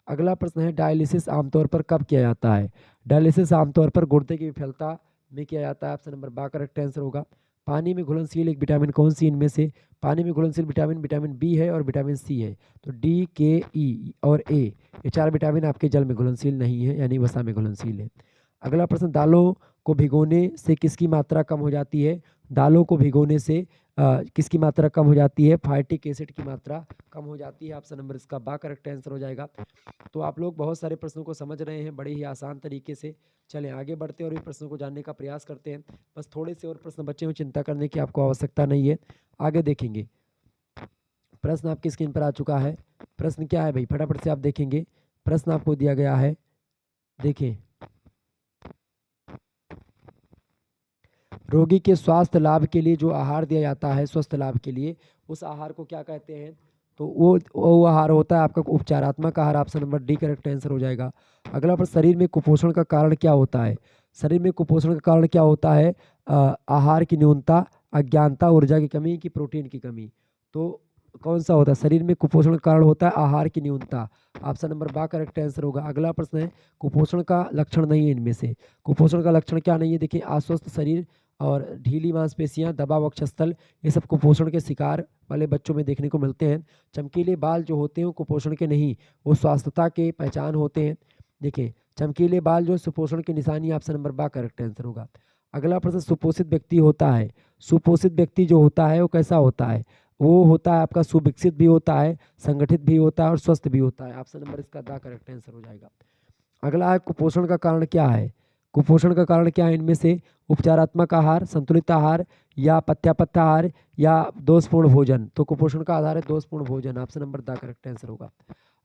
अगला प्रश्न है, डायलिसिस आमतौर पर कब किया जाता है? डायलिसिस आमतौर पर गुर्दे की विफलता में किया जाता है। ऑप्शन नंबर बा करेक्ट आंसर होगा। पानी में घुलनशील एक विटामिन कौन सी इनमें से? पानी में घुलनशील विटामिन विटामिन बी है और विटामिन सी है। तो डी, के, ई और ए, ये 4 विटामिन आपके जल में घुलनशील नहीं है, यानी वसा में घुलनशील है। अगला प्रश्न, दालों को भिगोने से किसकी मात्रा कम हो जाती है? दालों को भिगोने से किसकी मात्रा कम हो जाती है? फाइटिक एसिड की मात्रा कम हो जाती है। ऑप्शन नंबर इसका बा करेक्ट आंसर हो जाएगा। तो आप लोग बहुत सारे प्रश्नों को समझ रहे हैं बड़े ही आसान तरीके से। चलें आगे बढ़ते हैं और भी प्रश्नों को जानने का प्रयास करते हैं। बस थोड़े से और प्रश्न बच्चे में, चिंता करने की आपको आवश्यकता नहीं है। आगे देखेंगे, प्रश्न आपकी स्क्रीन पर आ चुका है। प्रश्न क्या है भाई, फटाफट से आप देखेंगे। प्रश्न आपको दिया गया है, देखिए, रोगी के स्वास्थ्य लाभ के लिए जो आहार दिया जाता है स्वस्थ लाभ के लिए, उस आहार को क्या कहते हैं? तो वो आहार होता है आपका उपचारात्मक आहार। Option number D correct answer हो जाएगा। अगला प्रश्न, शरीर में कुपोषण का कारण क्या होता है? शरीर में कुपोषण का कारण क्या होता है? आहार की न्यूनता, अज्ञानता, ऊर्जा की कमी की प्रोटीन की कमी। तो कौन सा होता है? शरीर में कुपोषण का कारण होता है आहार की न्यूनता। ऑप्शन नंबर बा करेक्ट आंसर होगा। अगला प्रश्न है, कुपोषण का लक्षण नहीं है इनमें से। कुपोषण का लक्षण क्या नहीं है? देखिए, अस्वस्थ शरीर और ढीली मांसपेशियां, दबा वक्षस्थल, ये सब कुपोषण के शिकार वाले बच्चों में देखने को मिलते हैं। चमकीले बाल जो होते हैं वो कुपोषण के नहीं, वो स्वास्थ्यता के पहचान होते हैं। देखिए, चमकीले बाल जो सुपोषण की निशानी। ऑप्शन नंबर बा करेक्ट आंसर होगा। अगला प्रश्न, सुपोषित व्यक्ति होता है, सुपोषित व्यक्ति जो होता है वो कैसा होता है? वो होता है आपका सुविकसित भी होता है, संगठित भी होता है और स्वस्थ भी होता है। ऑप्शन नंबर इसका दा करेक्ट आंसर हो जाएगा। अगला है, कुपोषण का कारण क्या है? कुपोषण का कारण क्या है इनमें से? उपचारात्मक आहार, संतुलित आहार या पथ्याहार या दोषपूर्ण भोजन। तो कुपोषण का आधार है दोषपूर्ण भोजन। Option number the correct answer होगा।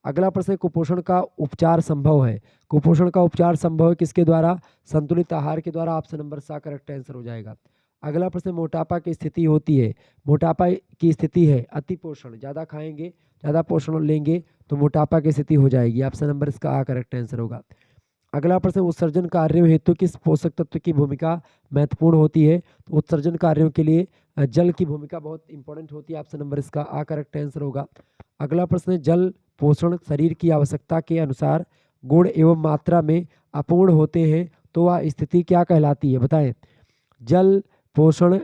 अगला प्रश्न है, कुपोषण का उपचार संभव है? कुपोषण का उपचार संभव है किसके द्वारा? संतुलित आहार के द्वारा। ऑप्शन नंबर सा करेक्ट आंसर हो जाएगा। अगला प्रश्न, मोटापा की स्थिति होती है, मोटापा की स्थिति है अति पोषण, ज़्यादा खाएंगे, ज़्यादा पोषण लेंगे तो मोटापा की स्थिति हो जाएगी। ऑप्शन नंबर इसका आ करेक्ट आंसर होगा। अगला प्रश्न, उत्सर्जन कार्यों हेतु किस पोषक तत्व की भूमिका महत्वपूर्ण होती है? तो उत्सर्जन कार्यों के लिए जल की भूमिका बहुत इंपॉर्टेंट होती है। ऑप्शन नंबर इसका आ करेक्ट आंसर होगा। अगला प्रश्न है, जल पोषण शरीर की आवश्यकता के अनुसार गुण एवं मात्रा में अपूर्ण होते हैं तो वह स्थिति क्या कहलाती है? बताएं। जल पोषण,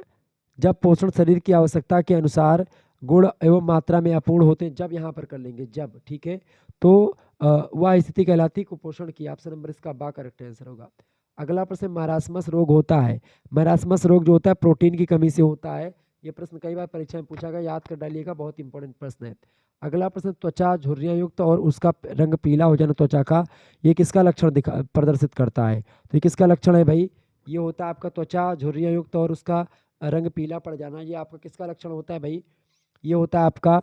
जब पोषण शरीर की आवश्यकता के अनुसार गुण एवं मात्रा में अपूर्ण होते हैं, जब यहाँ पर कर लेंगे जब, ठीक है, तो वह स्थिति कहलाती है कुपोषण की। ऑप्शन नंबर इसका बा करेक्ट आंसर होगा। अगला प्रश्न, मारास्मस रोग होता है, मारास्मस रोग जो होता है प्रोटीन की कमी से होता है। ये प्रश्न कई बार परीक्षा में पूछा गया, याद कर डालिएगा, बहुत इंपॉर्टेंट प्रश्न है। अगला प्रश्न, त्वचा झुर्रियाँ युक्त और उसका रंग पीला हो जाना त्वचा का, ये किसका लक्षण प्रदर्शित करता है? तो ये किसका लक्षण है भाई? ये होता है आपका त्वचा झुर्रियाँ युक्त और उसका रंग पीला पड़ जाना, ये आपका किसका लक्षण होता है भाई? ये होता है आपका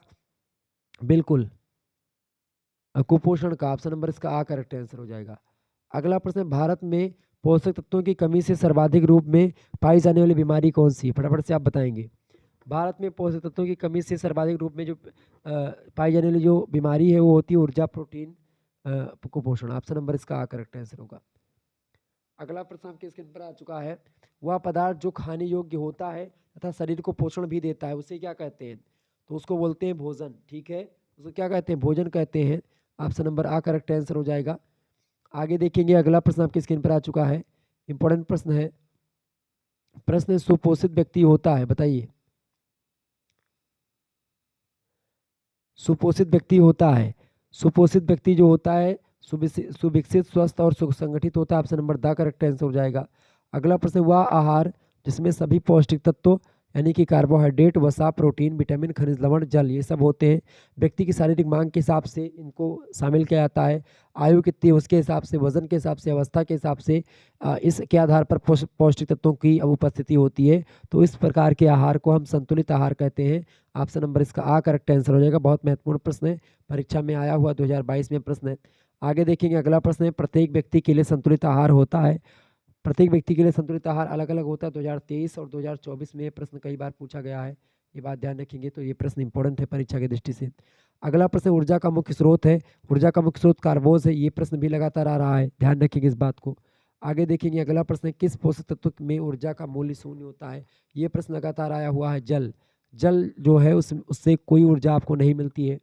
बिल्कुल कुपोषण का। ऑप्शन नंबर इसका आ करेक्ट आंसर हो जाएगा। अगला प्रश्न, भारत में पोषक तत्वों की कमी से सर्वाधिक रूप में पाई जाने वाली बीमारी कौन सी है? फटाफट से आप बताएंगे। भारत में पोषक तत्वों की कमी से सर्वाधिक रूप में जो पाई जाने वाली जो बीमारी है वो होती है ऊर्जा प्रोटीन कुपोषण। ऑप्शन नंबर इसका आ करेक्ट आंसर होगा। अगला प्रश्न आपके स्क्रीन पर आ चुका है, वह पदार्थ जो खाने योग्य होता है तथा शरीर को पोषण भी देता है उसे क्या कहते हैं? तो उसको बोलते हैं भोजन, ठीक है, उसको क्या कहते हैं? भोजन कहते हैं। ऑप्शन नंबर आ करेक्ट आंसर हो जाएगा। आगे देखेंगे, अगला प्रश्न आपकी स्क्रीन पर आ चुका है, इंपॉर्टेंट प्रश्न है। प्रश्न, सुपोषित व्यक्ति होता है, बताइए। सुपोषित व्यक्ति होता है, सुपोषित व्यक्ति जो होता है सुविकसित, स्वस्थ और सुसंगठित होता है। Option number the correct answer हो जाएगा। अगला प्रश्न, वह आहार जिसमें सभी पौष्टिक तत्व यानी कि कार्बोहाइड्रेट, वसा, प्रोटीन, विटामिन, खनिज लवण, जल ये सब होते हैं, व्यक्ति की शारीरिक मांग के हिसाब से इनको शामिल किया जाता है, आयु कितनी है उसके हिसाब से, वजन के हिसाब से, अवस्था के हिसाब से इसके आधार पर पौष्टिक तत्वों की उपस्थिति होती है। तो इस प्रकार के आहार को हम संतुलित आहार कहते हैं। ऑप्शन नंबर इसका आ करेक्ट आंसर हो जाएगा। बहुत महत्वपूर्ण प्रश्न है, परीक्षा में आया हुआ 2022 में प्रश्न है। आगे देखेंगे, अगला प्रश्न है, प्रत्येक व्यक्ति के लिए संतुलित आहार होता है, प्रत्येक व्यक्ति के लिए संतुलित आहार अलग अलग होता है। 2023 और 2024 में ये प्रश्न कई बार पूछा गया है, ये बात ध्यान रखेंगे, तो ये प्रश्न इंपॉर्टेंट है परीक्षा की दृष्टि से। अगला प्रश्न, ऊर्जा का मुख्य स्रोत है, ऊर्जा का मुख्य स्रोत कार्बोज है, ये प्रश्न भी लगातार आ रहा है, ध्यान रखेंगे इस बात को। आगे देखेंगे, अगला प्रश्न, किस पोषक तत्व में ऊर्जा का मूल्य शून्य होता है? ये प्रश्न लगातार आया हुआ है, जल, जल जो है उससे कोई ऊर्जा आपको नहीं मिलती है।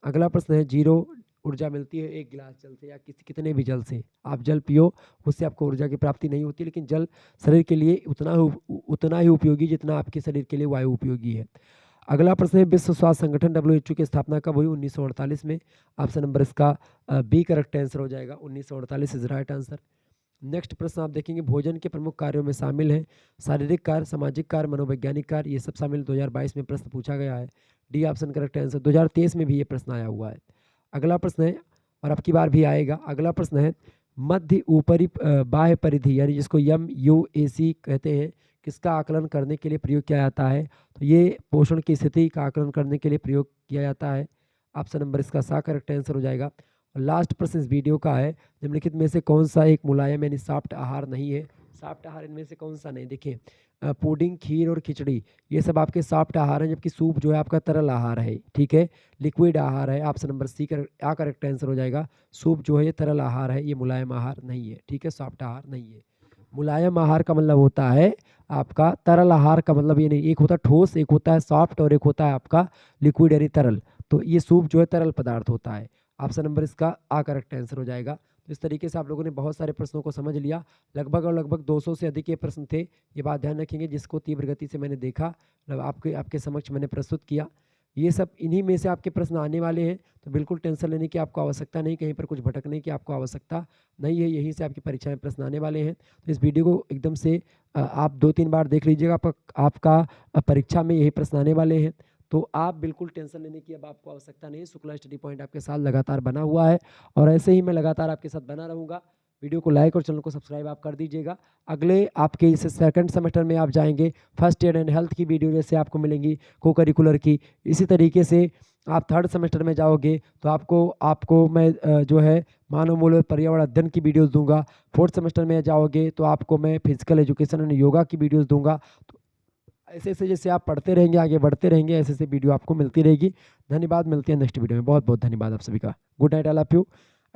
अगला प्रश्न है, जीरो ऊर्जा मिलती है एक गिलास जल से या कितने भी जल से, आप जल पियो उससे आपको ऊर्जा की प्राप्ति नहीं होती, लेकिन जल शरीर के लिए उतना ही उपयोगी जितना आपके शरीर के लिए वायु उपयोगी है। अगला प्रश्न है, विश्व स्वास्थ्य संगठन WHO की स्थापना कब हुई? 1948 में। ऑप्शन नंबर इसका बी करेक्ट आंसर हो जाएगा, 1948 इज राइट आंसर। नेक्स्ट प्रश्न आप देखेंगे, भोजन के प्रमुख कार्यों में शामिल है शारीरिक कार्य, सामाजिक कार्य, मनोवैज्ञानिक कार्य, ये सब शामिल 2022 में प्रश्न पूछा गया है, डी ऑप्शन करेक्ट आंसर। 2023 में भी ये प्रश्न आया हुआ है। अगला प्रश्न है, और अब की बार भी आएगा, अगला प्रश्न है, मध्य ऊपरी बाह्य परिधि यानी जिसको MUAC कहते हैं, किसका आकलन करने के लिए प्रयोग किया जाता है? तो ये पोषण की स्थिति का आकलन करने के लिए प्रयोग किया जाता है। ऑप्शन नंबर इसका सा करेक्ट आंसर हो जाएगा। और लास्ट प्रश्न इस वीडियो का है, निम्नलिखित में से कौन सा एक मुलायम यानी सॉफ्ट आहार नहीं है? सॉफ्ट आहार इनमें से कौन सा नहीं? देखिए, पुडिंग, खीर और खिचड़ी ये सब आपके सॉफ्ट आहार हैं, जबकि सूप जो है आपका तरल आहार है, ठीक है, लिक्विड आहार है। Option number C correct answer हो जाएगा। सूप जो है ये तरल आहार है, ये मुलायम आहार नहीं है, ठीक है, सॉफ्ट आहार नहीं है। मुलायम आहार का मतलब होता है आपका, तरल आहार का मतलब ये नहीं, एक होता है ठोस, एक होता है सॉफ्ट और एक होता है आपका लिक्विड यानी तरल। तो ये सूप जो है तरल पदार्थ होता है। ऑप्शन नंबर इसका आ करेक्ट आंसर हो जाएगा। तो इस तरीके से आप लोगों ने बहुत सारे प्रश्नों को समझ लिया, लगभग और लगभग 200 से अधिक ये प्रश्न थे, ये बात ध्यान रखेंगे, जिसको तीव्र गति से मैंने देखा, मतलब आपके समक्ष मैंने प्रस्तुत किया। ये सब इन्हीं में से आपके प्रश्न आने वाले हैं, तो बिल्कुल टेंशन लेने की आपको आवश्यकता नहीं, कहीं पर कुछ भटकने की आपको आवश्यकता नहीं है, यहीं से आपकी परीक्षा में प्रश्न आने वाले हैं। तो इस वीडियो को एकदम से आप 2-3 बार देख लीजिएगा, आपका परीक्षा में यही प्रश्न आने वाले हैं, तो आप बिल्कुल टेंशन लेने की अब आपको आवश्यकता नहीं है। शुक्ला स्टडी पॉइंट आपके साथ लगातार बना हुआ है और ऐसे ही मैं लगातार आपके साथ बना रहूँगा। वीडियो को लाइक और चैनल को सब्सक्राइब आप कर दीजिएगा। अगले आपके इस सेकंड सेमेस्टर में आप जाएंगे, फर्स्ट एड एंड हेल्थ की वीडियो जैसे आपको मिलेंगी, को करिकुलर की, इसी तरीके से आप थर्ड सेमेस्टर में जाओगे तो आपको मैं जो है मानव मूल्य पर्यावरण अध्ययन की वीडियोस दूंगा। फोर्थ सेमेस्टर में जाओगे तो आपको मैं फिजिकल एजुकेशन एंड योगा की वीडियोस दूंगा। तो ऐसे ऐसे जैसे आप पढ़ते रहेंगे, आगे बढ़ते रहेंगे, ऐसे ऐसे वीडियो आपको मिलती रहेगी। धन्यवाद, मिलते हैं नेक्स्ट वीडियो में। बहुत बहुत धन्यवाद आप सभी का। Good night all of you.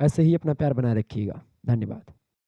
ऐसे ही अपना प्यार बनाए रखिएगा। धन्यवाद।